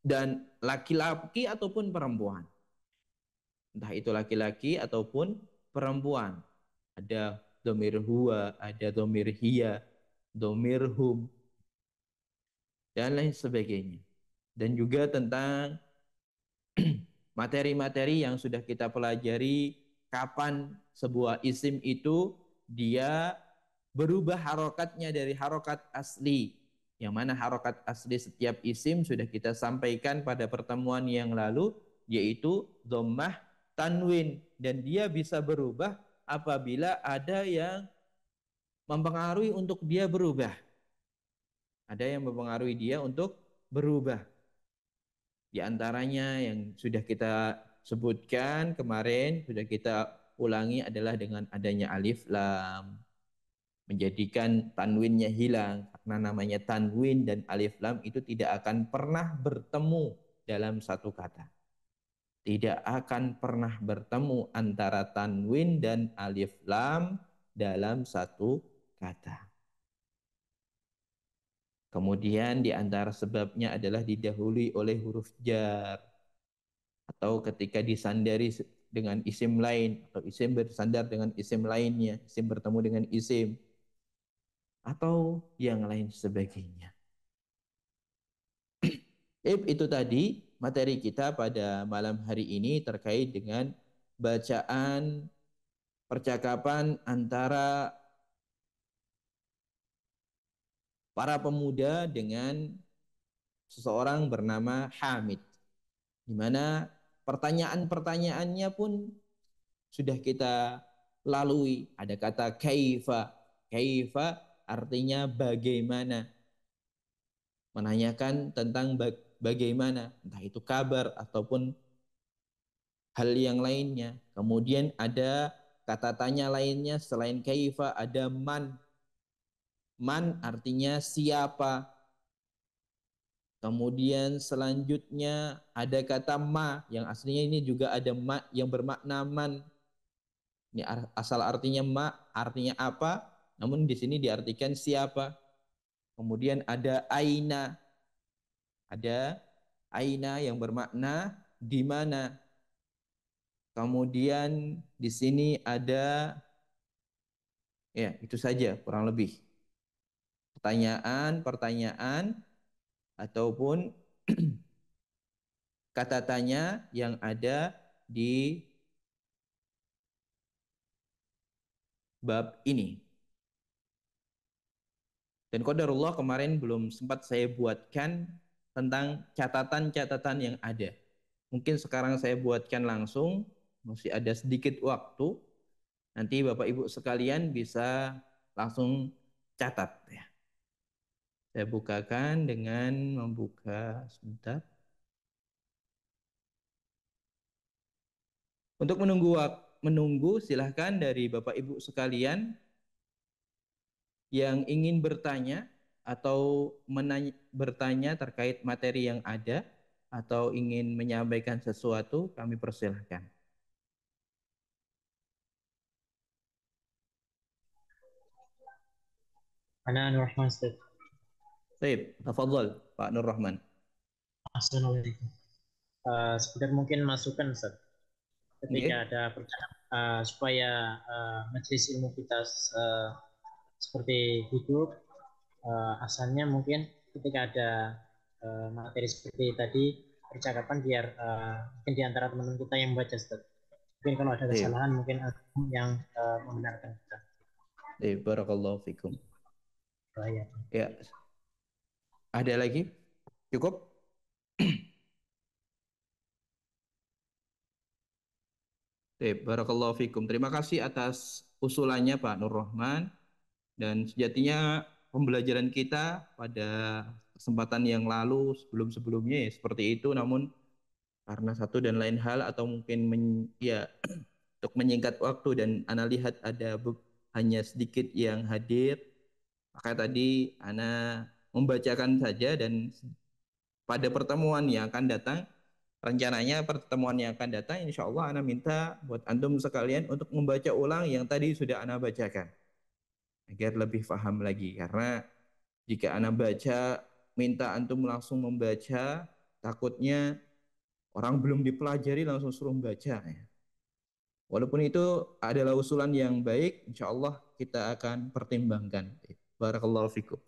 [SPEAKER 1] dan laki-laki ataupun perempuan, entah itu laki-laki ataupun perempuan. Ada domir huwa, ada domir hiya, domir hum, dan lain sebagainya. Dan juga tentang materi-materi yang sudah kita pelajari, kapan sebuah isim itu dia berubah harokatnya dari harokat asli. Yang mana harokat asli setiap isim sudah kita sampaikan pada pertemuan yang lalu, yaitu dhammah tanwin. Dan dia bisa berubah apabila ada yang mempengaruhi untuk dia berubah. Ada yang mempengaruhi dia untuk berubah. Di antaranya yang sudah kita sebutkan kemarin, sudah kita ulangi adalah dengan adanya alif lam, menjadikan tanwinnya hilang, karena namanya tanwin dan alif lam itu tidak akan pernah bertemu dalam satu kata. Tidak akan pernah bertemu antara tanwin dan alif lam dalam satu kata. Kemudian di antara sebabnya adalah didahului oleh huruf jar, atau ketika disandari dengan isim lain, atau isim bersandar dengan isim lainnya, isim bertemu dengan isim, atau yang lain sebagainya. Itu tadi materi kita pada malam hari ini terkait dengan bacaan percakapan antara para pemuda dengan seseorang bernama Hamid, di mana pertanyaan-pertanyaannya pun sudah kita lalui. Ada kata kaifa. Kaifa artinya bagaimana, menanyakan tentang bagaimana, entah itu kabar ataupun hal yang lainnya. Kemudian ada kata tanya lainnya selain kaifa, ada man. Man artinya siapa. Kemudian selanjutnya ada kata ma, yang aslinya ini juga ada ma yang bermakna man. Ini asal artinya ma, artinya apa, namun di sini diartikan siapa. Kemudian ada aina. Ada aina yang bermakna di mana. Kemudian di sini ada, ya itu saja kurang lebih. Pertanyaan-pertanyaan ataupun kata tanya yang ada di bab ini. Dan qadarullah kemarin belum sempat saya buatkan tentang catatan-catatan yang ada. Mungkin sekarang saya buatkan langsung, masih ada sedikit waktu. Nanti Bapak Ibu sekalian bisa langsung catat ya. Saya bukakan dengan membuka sebentar. Untuk menunggu silahkan dari Bapak Ibu sekalian yang ingin bertanya atau bertanya terkait materi yang ada atau ingin menyampaikan sesuatu, kami persilahkan.
[SPEAKER 2] Ana Nur Rahman Ustaz.
[SPEAKER 1] Baik, tafadhol Pak Nur Rahman.
[SPEAKER 2] Assalamualaikum. Sekedar mungkin masukan Ustaz. Ketika
[SPEAKER 1] Okay.
[SPEAKER 2] ada percakapan supaya majelis ilmu kita seperti hidup, asalnya mungkin ketika ada materi seperti tadi percakapan biar mungkin di antara teman-teman kita yang membaca Ustaz. Mungkin kalau ada kesalahan mungkin yang membenarkan kita.
[SPEAKER 1] Barakallahu fikum.
[SPEAKER 2] Ya.
[SPEAKER 1] Ya. Ada lagi? Cukup? Barakallahu fikum. Terima kasih atas usulannya Pak Nur Rahman. Dan sejatinya pembelajaran kita pada kesempatan yang lalu sebelum-sebelumnya ya seperti itu, namun karena satu dan lain hal atau mungkin ya untuk menyingkat waktu dan ana lihat ada hanya sedikit yang hadir, maka tadi ana membacakan saja. Dan pada pertemuan yang akan datang, rencananya pertemuan yang akan datang insya Allah ana minta buat antum sekalian untuk membaca ulang yang tadi sudah ana bacakan agar lebih paham lagi, karena Jika ana baca, minta antum langsung membaca, takutnya orang belum dipelajari langsung suruh baca. Ya. Walaupun itu adalah usulan yang baik, insya Allah kita akan pertimbangkan. Barakallahu fikum.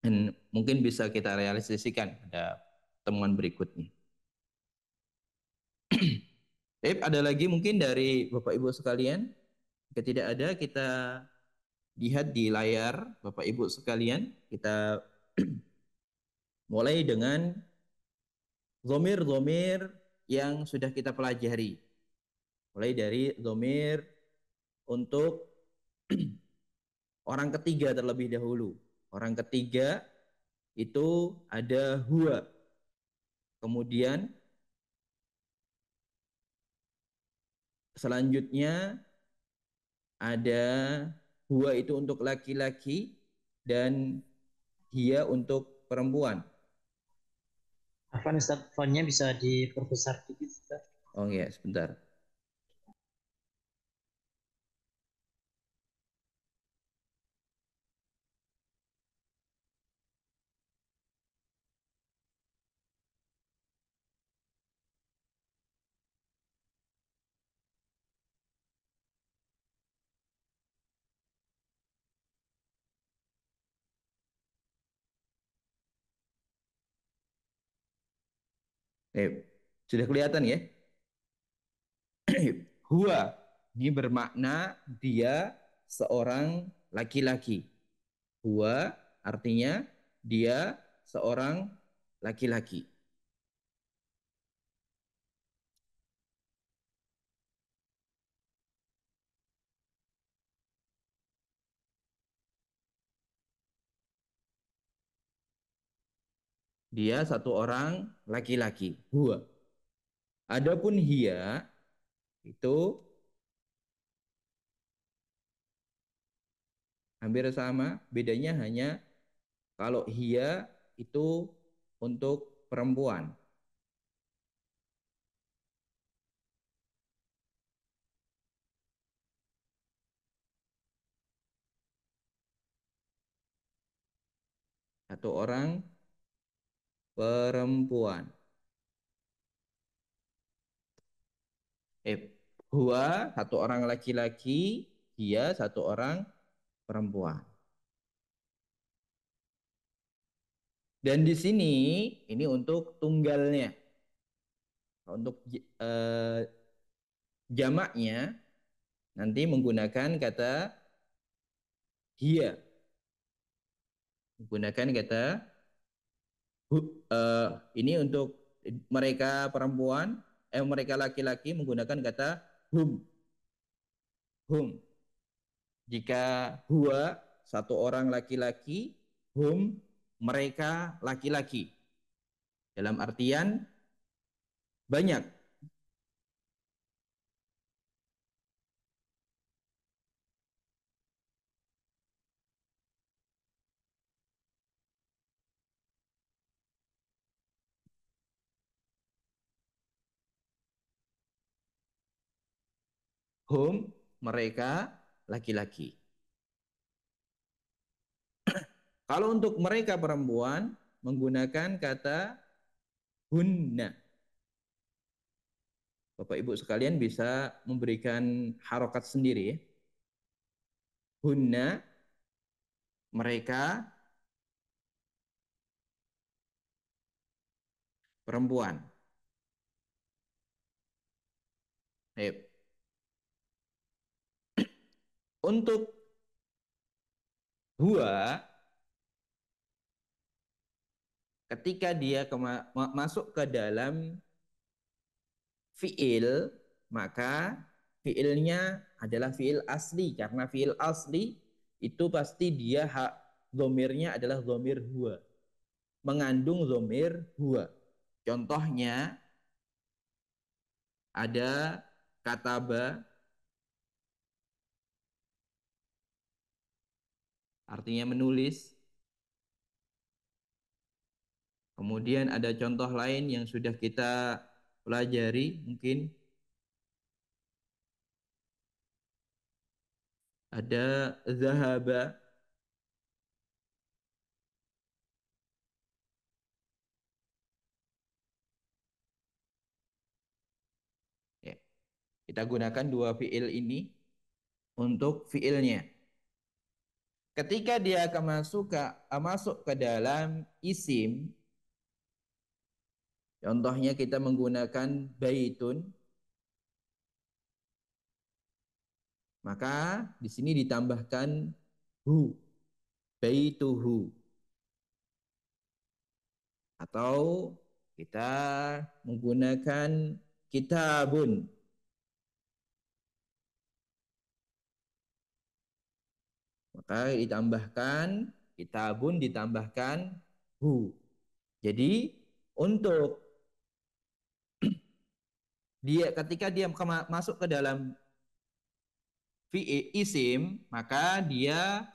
[SPEAKER 1] Dan mungkin bisa kita realisasikan pada temuan berikutnya. Ada lagi mungkin dari Bapak Ibu sekalian? Jika tidak ada, kita lihat di layar Bapak Ibu sekalian. Kita mulai dengan zomir-zomir yang sudah kita pelajari. Mulai dari zomir untuk orang ketiga terlebih dahulu. Orang ketiga itu ada huwa. Kemudian selanjutnya ada huwa itu untuk laki-laki dan hiya untuk perempuan.
[SPEAKER 2] Afwan Ustaz, fontnya bisa diperbesar dikit Ustaz.
[SPEAKER 1] Oh ya, sebentar. Sudah kelihatan ya? Huwa ini bermakna dia seorang laki-laki. Huwa artinya dia seorang laki-laki. Dia satu orang laki-laki. Huwa. Adapun hiya itu hampir sama, bedanya hanya kalau hiya itu untuk perempuan. Satu orang perempuan. Huwa satu orang laki-laki, hiya satu orang perempuan. Dan di sini ini untuk tunggalnya. Untuk jamaknya nanti menggunakan kata hiya. Menggunakan kata ini untuk mereka perempuan, mereka laki-laki menggunakan kata hum. Hum. Jika huwa satu orang laki-laki, hum mereka laki-laki. Dalam artian banyak. Hum mereka laki-laki. Kalau untuk mereka perempuan menggunakan kata hunna. Bapak Ibu sekalian bisa memberikan harokat sendiri ya. Hunna mereka perempuan. Untuk huwa ketika dia masuk ke dalam fiil, maka fiilnya adalah fiil asli. Karena fiil asli itu pasti dia zomirnya adalah zomir huwa. Mengandung zomir huwa. Contohnya ada kataba, artinya menulis. Kemudian ada contoh lain yang sudah kita pelajari, mungkin ada zahaba, Kita gunakan dua fiil ini untuk fiilnya. Ketika dia akan masuk ke dalam isim, contohnya kita menggunakan baitun, maka di sini ditambahkan hu, baituhu. Atau kita menggunakan kitabun, maka ditambahkan kitabun, ditambahkan hu. Jadi untuk dia ketika dia masuk ke dalam isim, maka dia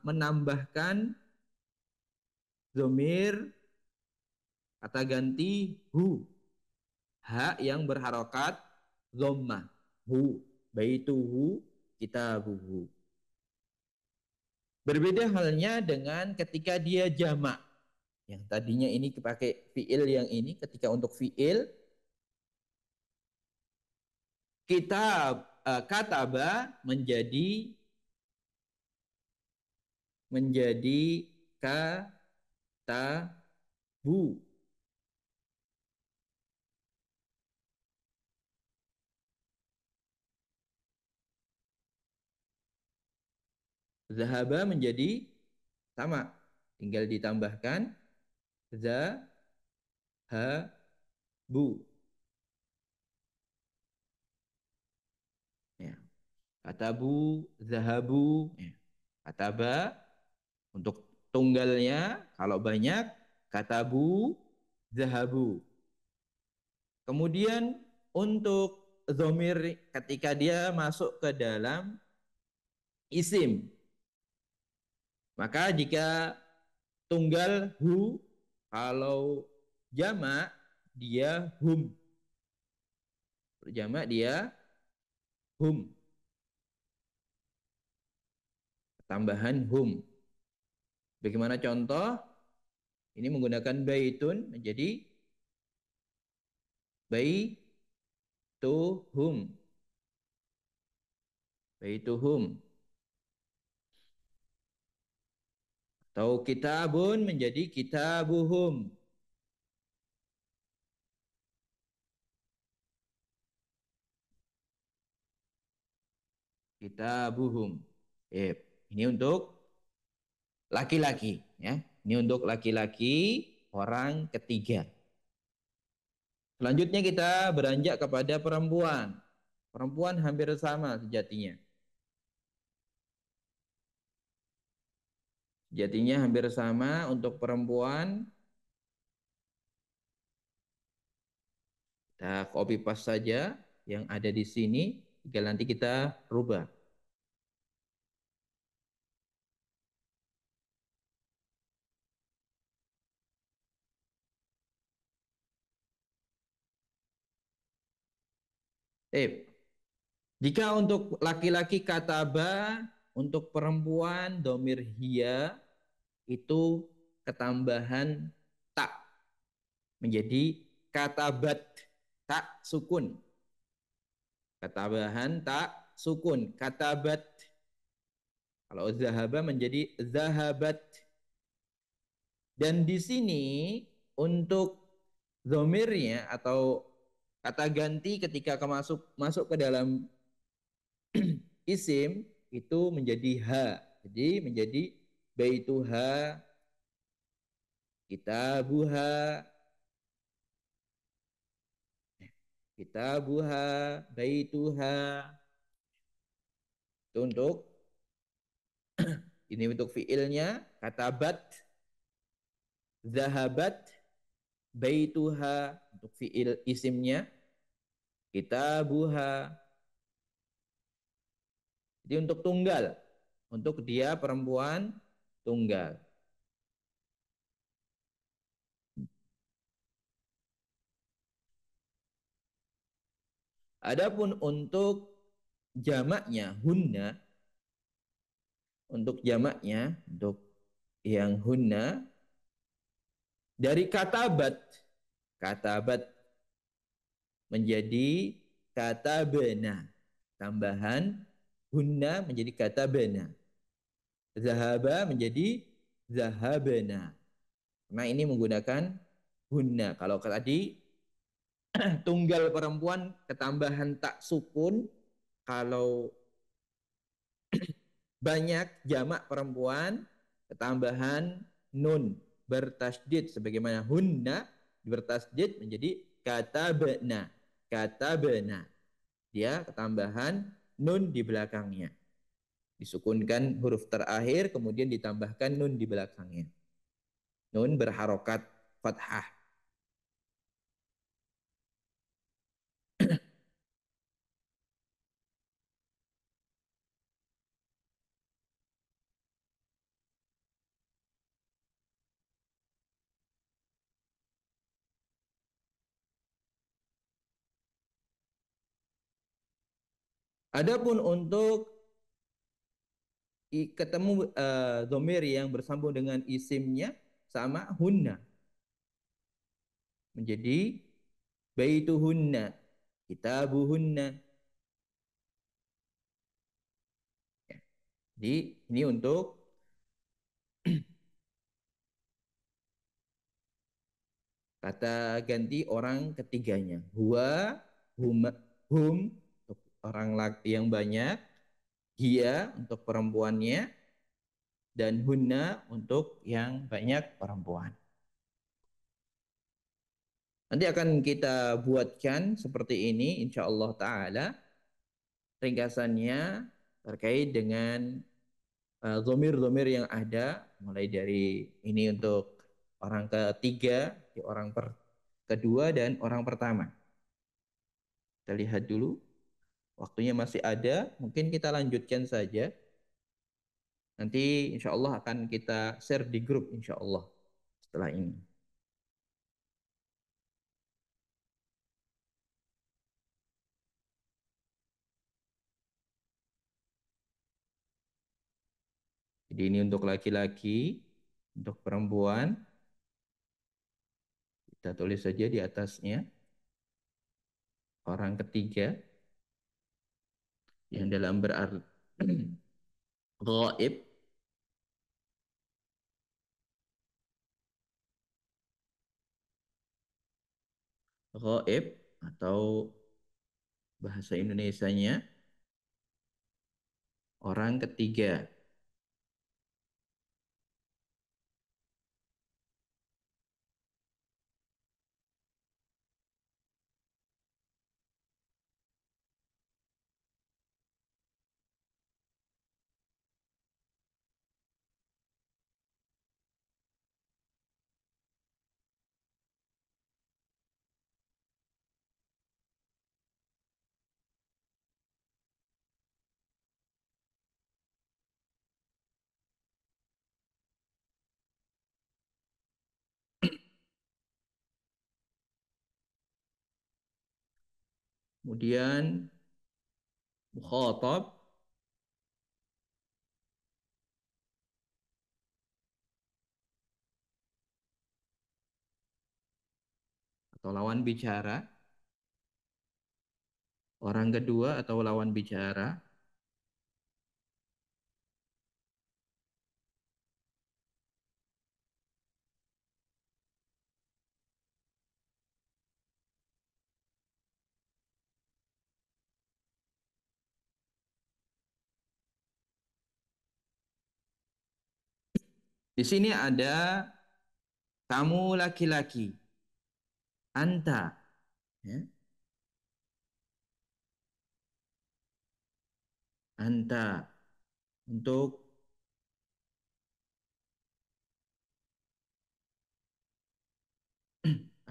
[SPEAKER 1] menambahkan domir kata ganti hu, ha yang berharokat dhammah, hu, baituhu, kitabuhu. Berbeda halnya dengan ketika dia jamak. Yang tadinya ini pakai fiil, yang ini ketika untuk fiil kita kataba menjadi katabu. Zahaba menjadi sama, tinggal ditambahkan zahabu. Ya. Katabu, zahabu. Ya. Kataba untuk tunggalnya, kalau banyak katabu, zahabu. Kemudian untuk dhamir ketika dia masuk ke dalam isim, maka jika tunggal hu, kalau jamak dia hum. Jamak dia hum. Tambahan hum. Bagaimana contoh? Ini menggunakan baitun menjadi baituhum. Baituhum. Atau kitabun menjadi kitabuhum. Kitabuhum. Ini untuk laki-laki, ya. Ini untuk laki-laki orang ketiga. Selanjutnya kita beranjak kepada perempuan. Perempuan hampir sama sejatinya. Sejatinya hampir sama untuk perempuan. Kita copy paste saja yang ada di sini, tinggal nanti kita rubah. Jika untuk laki-laki kataba, untuk perempuan domir hiya itu ketambahan tak menjadi katabat, tak sukun. Katabahan tak sukun, katabat. Kalau zahaba menjadi zahabat. Dan di sini untuk domirnya atau kata ganti ketika masuk ke dalam isim itu menjadi ha. Jadi menjadi baituha, kitabuha, kitabuha, baituha. Itu untuk ini untuk fiilnya, katabat, zahabat, baituha. Untuk fiil isimnya, kitabuha. Jadi untuk tunggal, untuk dia perempuan tunggal. Adapun untuk jamaknya hunna, untuk jamaknya, untuk yang hunna dari katabat, katabat menjadi katabna. Tambahan hunna menjadi katabna. Zahaba menjadi zahabna. Nah, ini menggunakan hunna. Kalau tadi tunggal perempuan ketambahan tak sukun, kalau banyak jamak perempuan ketambahan nun bertasydid sebagaimana hunna bertasydid menjadi katabna. Katabna. Dia ketambahan nun di belakangnya. Disukunkan huruf terakhir kemudian ditambahkan nun di belakangnya. Nun berharokat fathah. Adapun untuk ketemu domir yang bersambung dengan isimnya sama hunna menjadi baituhunna, kitabuhunna. Jadi ini untuk kata ganti orang ketiganya. Huwa, hum untuk orang laki yang banyak, dia untuk perempuannya, dan hunna untuk yang banyak perempuan. Nanti akan kita buatkan seperti ini insya Allah Ta'ala. Ringkasannya terkait dengan zomir-zomir yang ada. Mulai dari ini untuk orang ketiga, orang kedua, dan orang pertama. Kita lihat dulu. Waktunya masih ada. Mungkin kita lanjutkan saja. Nanti insya Allah akan kita share di grup insya Allah setelah ini. Jadi ini untuk laki-laki, untuk perempuan, kita tulis saja di atasnya. Orang ketiga, yang dalam berarti ghaib, ghaib atau bahasa Indonesianya orang ketiga. Kemudian mukhatab atau lawan bicara, orang kedua atau lawan bicara, di sini ada kamu laki-laki, anta, ya. Anta untuk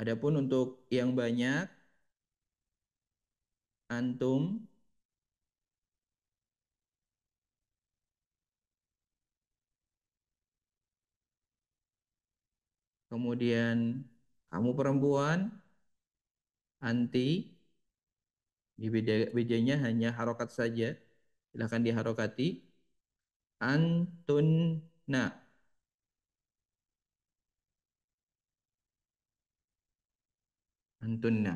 [SPEAKER 1] adapun untuk yang banyak antum, kemudian kamu perempuan, anti, di bedanya hanya harokat saja, silahkan diharokati, antunna, antunna.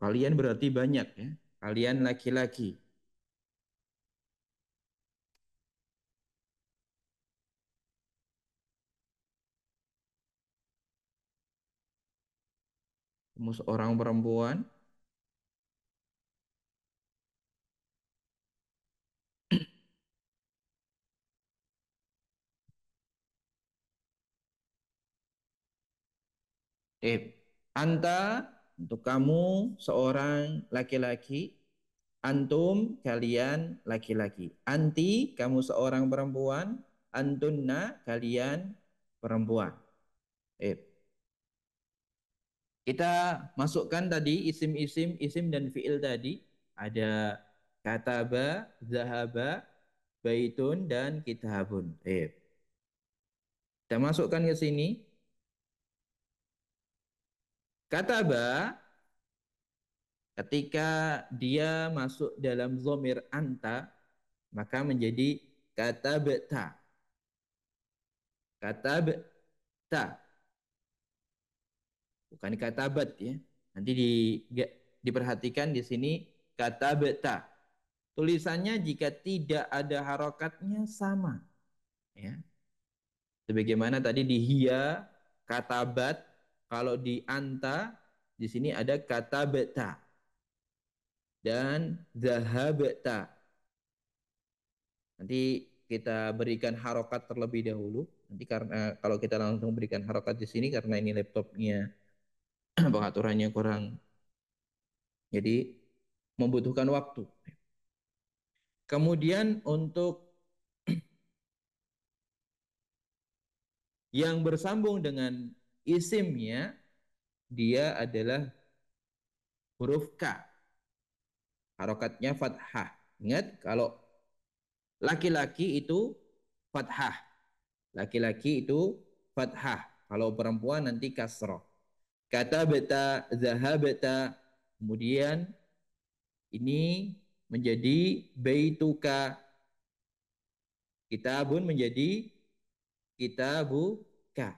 [SPEAKER 1] Kalian berarti banyak ya. Kalian laki-laki. Kamu seorang perempuan. Anta untuk kamu seorang laki-laki. Antum kalian laki-laki. Anti kamu seorang perempuan. Antunna kalian perempuan. Kita masukkan tadi isim-isim, isim dan fiil tadi. Ada kataba, zahaba, baitun, dan kitabun. Kita masukkan ke sini. Kataba, ketika dia masuk dalam dhamir anta, maka menjadi katabta. Katabta. Bukan katabat ya. Nanti diperhatikan di sini katabta. Tulisannya jika tidak ada harokatnya sama. Ya. Sebagaimana tadi di hiya, katabat, kalau di anta, di sini ada katabta dan zahabta. Nanti kita berikan harokat terlebih dahulu. Nanti karena kalau kita langsung berikan harokat di sini karena ini laptopnya pengaturannya kurang, jadi membutuhkan waktu. Kemudian untuk yang bersambung dengan isimnya, dia adalah huruf K. Harokatnya fathah. Ingat, kalau laki-laki itu fathah. Laki-laki itu fathah. Kalau perempuan nanti kasroh. Kata beta, zahabeta. Kemudian ini menjadi baituka. Kitabun menjadi kitabuka.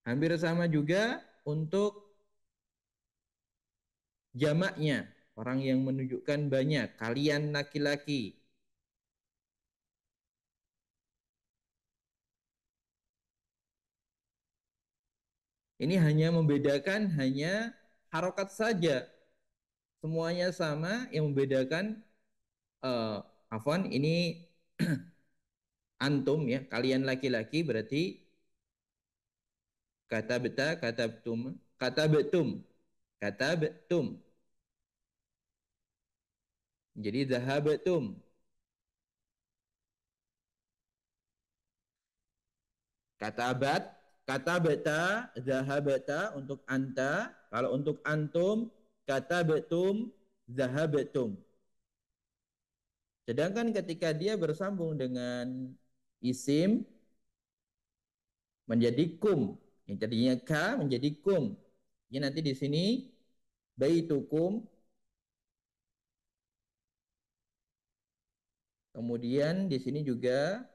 [SPEAKER 1] Hampir sama juga untuk jamaknya. Orang yang menunjukkan banyak. Kalian laki-laki. Ini hanya membedakan hanya harokat saja. Semuanya sama, yang membedakan afwan ini antum ya, kalian laki-laki berarti kata beta, kata betum, kata betum, kata betum. Jadi zahabatum. Katabat, kata beta, zahabata untuk anta. Kalau untuk antum, kata betum, zahabatum. Sedangkan ketika dia bersambung dengan isim menjadi kum, yang tadinya ka menjadi kum. Jadi nanti di sini baitukum, kemudian di sini juga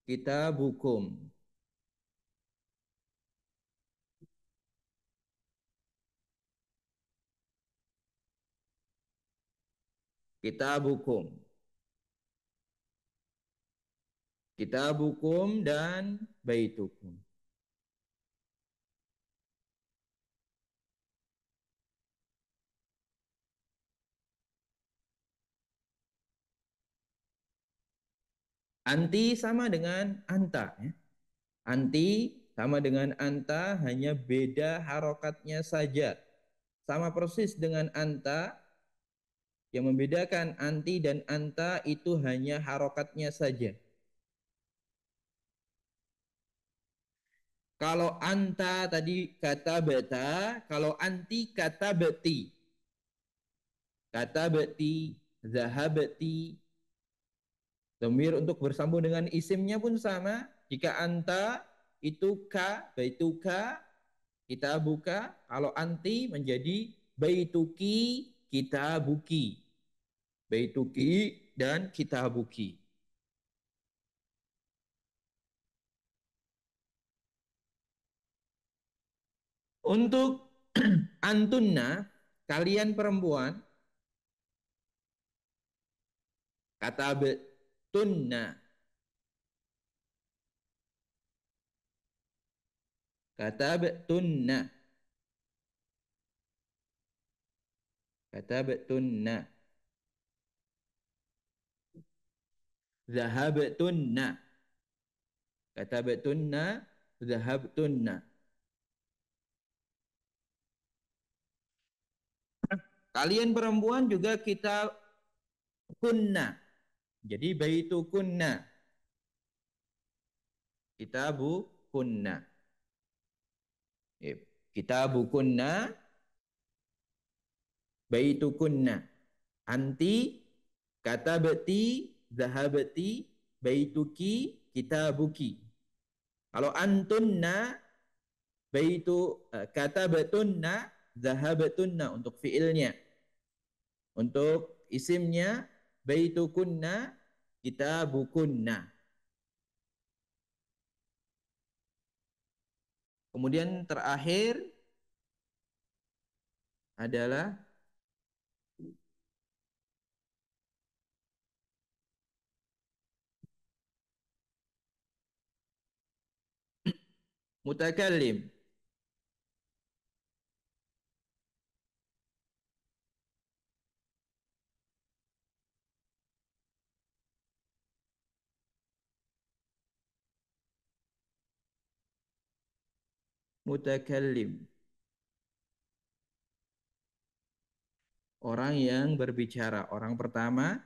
[SPEAKER 1] kita bukum. Kita bukum. Kita bukum dan baitukum. Anti sama dengan anta. Ya. Anti sama dengan anta, hanya beda harokatnya saja. Sama persis dengan anta, yang membedakan anti dan anta itu hanya harokatnya saja. Kalau anta tadi kata beta, kalau anti kata beti. Kata beti, zahabeti. Dhamir untuk bersambung dengan isimnya pun sama. Jika anta itu ka, baituka, kita buka. Kalau anti menjadi baituki, kita buki. Baituki dan kita buki. Untuk antunna, kalian perempuan, kata betunna, kata betunna, kata betunna, zahabtunna, kata betunna, zahabtunna. Kalian perempuan juga kita kunna. Jadi baitu kunna, kitabu kunna. Kitabu kunna, baitu kunna. Anti, katabati, zahabati, baituki, kitabuki. Kalau antunna, baitu katabatunna, zahabatunna untuk fiilnya. Untuk isimnya, baitukunna, kitabukunna. Kemudian terakhir adalah mutakallim. Mutakallim. Orang yang berbicara. Orang pertama,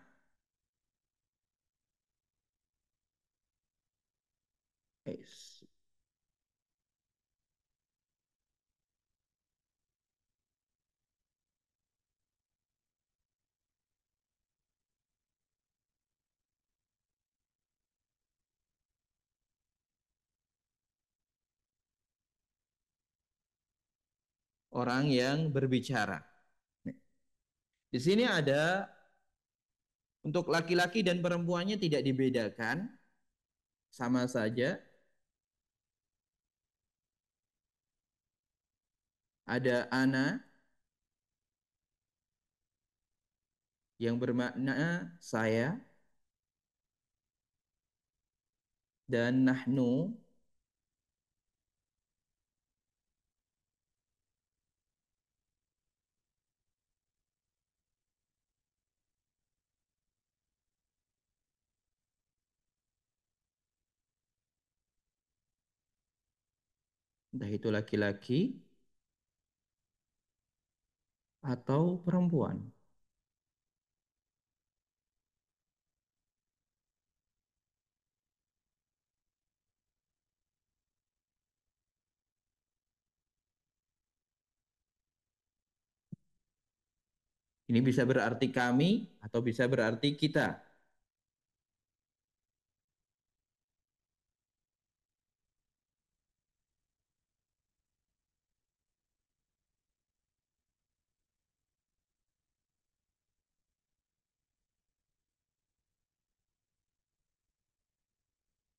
[SPEAKER 1] orang yang berbicara. Di sini ada untuk laki-laki dan perempuannya tidak dibedakan, sama saja. Ada ana yang bermakna saya, dan nahnu entah itu laki-laki atau perempuan. Ini bisa berarti kami atau bisa berarti kita.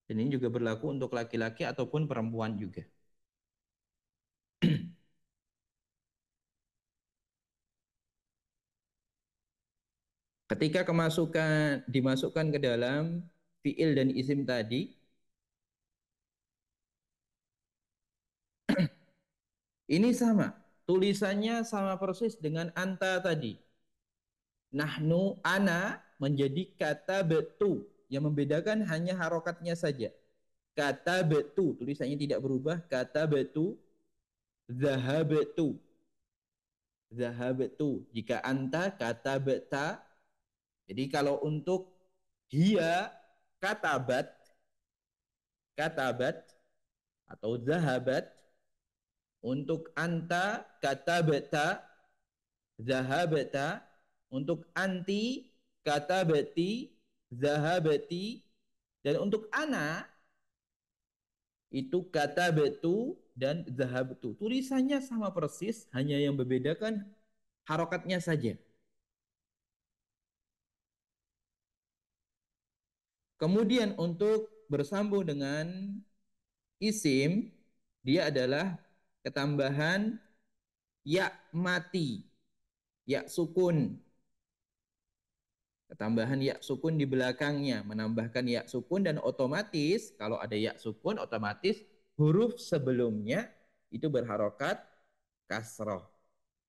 [SPEAKER 1] Dan ini juga berlaku untuk laki-laki ataupun perempuan juga. Ketika dimasukkan ke dalam fiil dan isim tadi, ini sama. Tulisannya sama persis dengan anta tadi. Nahnu, ana menjadi kata betu. Yang membedakan hanya harokatnya saja. Kata betu, tulisannya tidak berubah. Kata betu, zahabetu. Zahabetu. Jika anta, kata beta. Jadi kalau untuk dia, katabat, katabat, atau zahabat. Untuk anta, katabata, zahabata. Untuk anti, katabati, zahabati. Dan untuk ana, itu katabatu dan zahabtu. Tulisannya sama persis, hanya yang membedakan harokatnya saja. Kemudian untuk bersambung dengan isim, dia adalah ketambahan ya mati, ya sukun. Ketambahan ya sukun di belakangnya, menambahkan ya sukun, dan otomatis kalau ada ya sukun, otomatis huruf sebelumnya itu berharokat kasroh.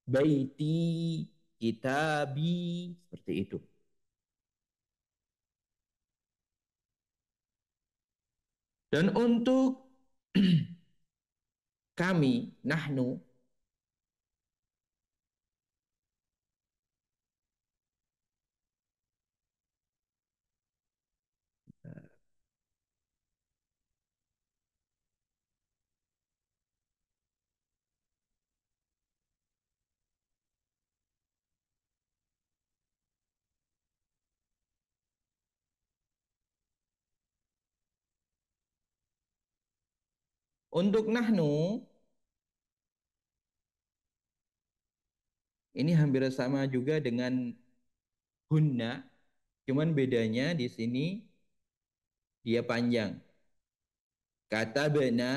[SPEAKER 1] Baiti, kitabi, seperti itu. Dan untuk kami, nahnu, untuk nahnu ini hampir sama juga dengan hunna, cuman bedanya di sini dia panjang. Kata bena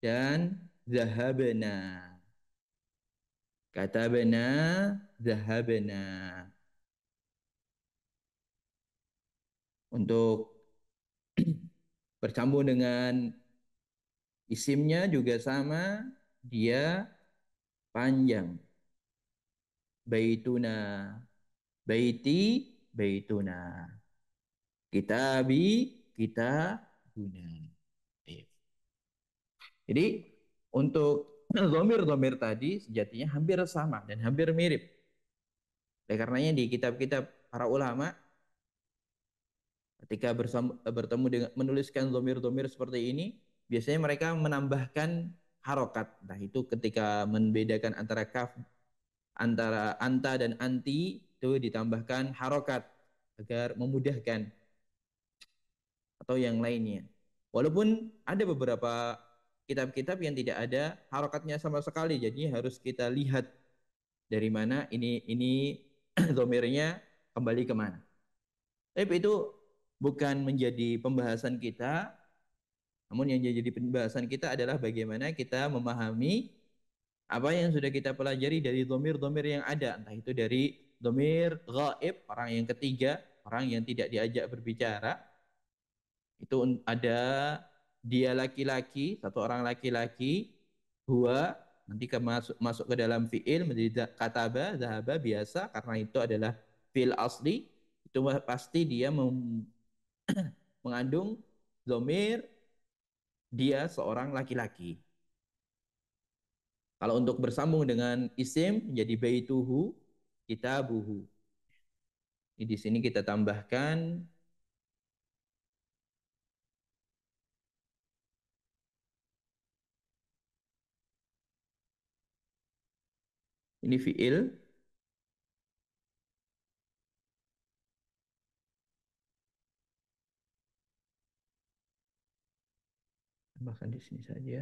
[SPEAKER 1] dan zahabna. Kata bena, zahabna. Untuk bersambung dengan isimnya juga sama, dia panjang. Baituna, baiti, baituna. Kitabi, kitabuna. Jadi untuk domir-domir tadi sejatinya hampir sama dan hampir mirip. Oleh karenanya di kitab-kitab para ulama ketika bertemu dengan menuliskan domir-domir seperti ini, biasanya mereka menambahkan harokat. Nah itu ketika membedakan antara kaf, antara anta dan anti, itu ditambahkan harokat agar memudahkan, atau yang lainnya. Walaupun ada beberapa kitab-kitab yang tidak ada harokatnya sama sekali, jadi harus kita lihat dari mana ini domirnya kembali kemana. Tapi itu bukan menjadi pembahasan kita, namun yang jadi pembahasan kita adalah bagaimana kita memahami apa yang sudah kita pelajari dari domir-domir yang ada, entah itu dari domir gaib, orang yang ketiga, orang yang tidak diajak berbicara, itu ada dia laki-laki, satu orang laki-laki, huwa, nanti masuk ke dalam fiil menjadi kataba, zahaba, biasa, karena itu adalah fiil asli, itu pasti dia mengandung domir dia seorang laki-laki. Kalau untuk bersambung dengan isim menjadi baituhu, kitabuhu. Di sini kita tambahkan ini fiil, tambahkan di sini saja.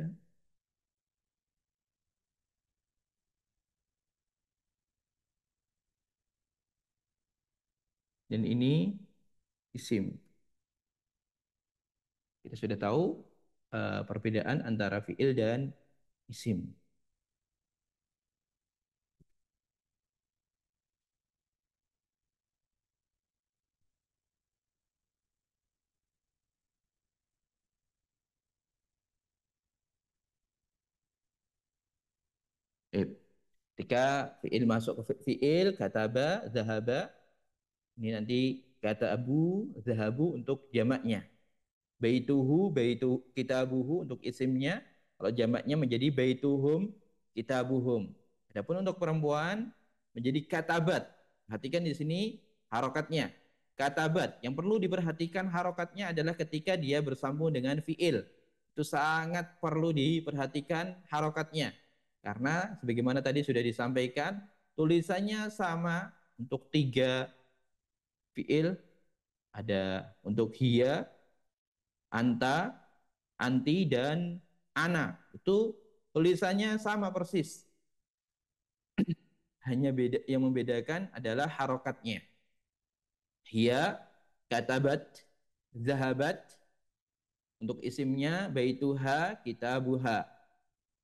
[SPEAKER 1] Dan ini isim. Kita sudah tahu perbedaan antara fiil dan isim. Ketika fiil masuk ke fiil, kataba, zahaba, ini nanti kata abu, zahabu untuk jamaknya. Baituhu, baitu kitabuhu untuk isimnya. Kalau jamaknya menjadi baituhum, kitabuhum. Adapun untuk perempuan menjadi katabat. Perhatikan di sini harokatnya. Katabat. Yang perlu diperhatikan harokatnya adalah ketika dia bersambung dengan fiil. Itu sangat perlu diperhatikan harokatnya. Karena sebagaimana tadi sudah disampaikan, tulisannya sama untuk 3 fiil. Ada untuk hiya, anta, anti, dan ana. Itu tulisannya sama persis. Hanya beda, yang membedakan adalah harokatnya. Hiya, katabat, zahabat, Untuk isimnya baituha kitabuha.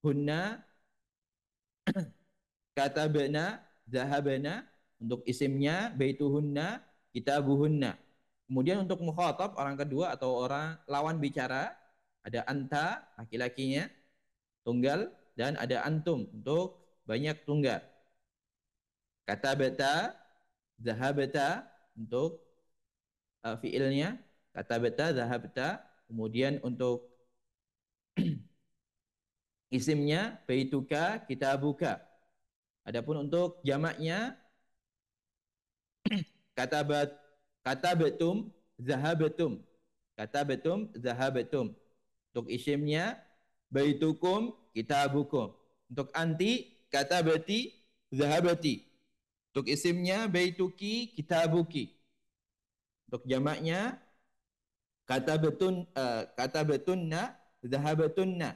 [SPEAKER 1] Hunna katabna zahabna. Untuk isimnya baituhunna kitabuhunna. Kemudian untuk mukhatab orang kedua atau orang lawan bicara ada anta laki-lakinya tunggal dan ada antum untuk banyak tunggal. Katabata zahabta untuk fiilnya katabata zahabta. Kemudian untuk isimnya baituka kitabuka. Adapun untuk jamaknya katabat katabatum zahabatum. Katabatum zahabatum. Untuk isimnya baitukum kitabukum. Untuk anti katabati zahabati. Untuk isimnya baituki kitabuki. Untuk jamaknya katabatunna zahabatunna.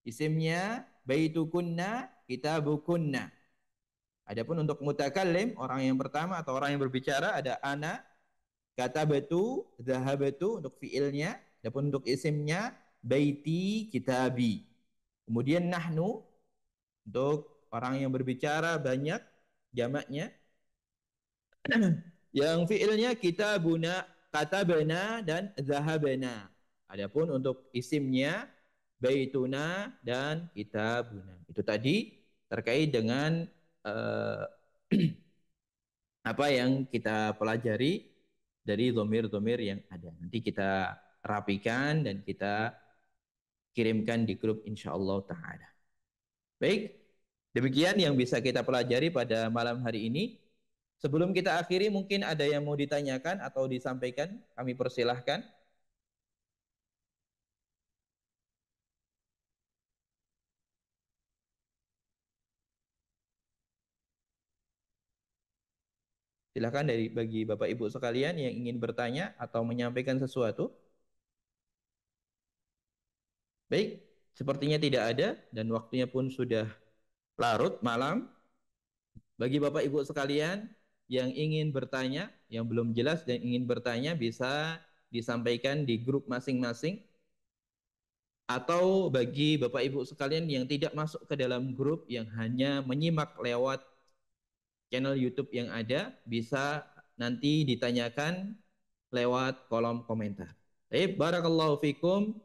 [SPEAKER 1] Isimnya baitukunna kitabukunna. Adapun untuk mutakallim orang yang pertama atau orang yang berbicara ada ana katabatu zahabatu untuk fiilnya. Adapun untuk isimnya baiti kitabi. Kemudian nahnu untuk orang yang berbicara banyak jamaknya. Yang fiilnya kitabuna, katabana dan zahabana. Adapun untuk isimnya baituna dan kitabuna. Itu tadi terkait dengan uh, apa yang kita pelajari dari dhamir-dhamir yang ada. Nanti kita rapikan dan kita kirimkan di grup insyaallah ta'ala. Baik, demikian yang bisa kita pelajari pada malam hari ini. Sebelum kita akhiri mungkin ada yang mau ditanyakan atau disampaikan, kami persilahkan. Silahkan bagi Bapak Ibu sekalian yang ingin bertanya atau menyampaikan sesuatu. Baik, sepertinya tidak ada dan waktunya pun sudah larut malam. Bagi Bapak Ibu sekalian yang ingin bertanya, yang belum jelas dan ingin bertanya bisa disampaikan di grup masing-masing. Atau bagi Bapak Ibu sekalian yang tidak masuk ke dalam grup yang hanya menyimak lewat channel YouTube yang ada, bisa nanti ditanyakan lewat kolom komentar. Baik, barakallahu fikum.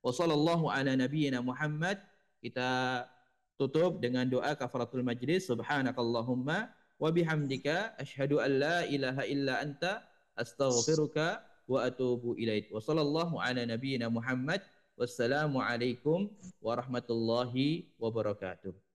[SPEAKER 1] Wassallallahu ala nabiyyina Muhammad. Kita tutup dengan doa kafaratul majlis. Subhanakallahumma wa bihamdika asyhadu an la ilaha illa anta astaghfiruka wa atubu ilaik. Wassallallahu ala nabiyyina Muhammad. Wassalamu alaikum warahmatullahi wabarakatuh.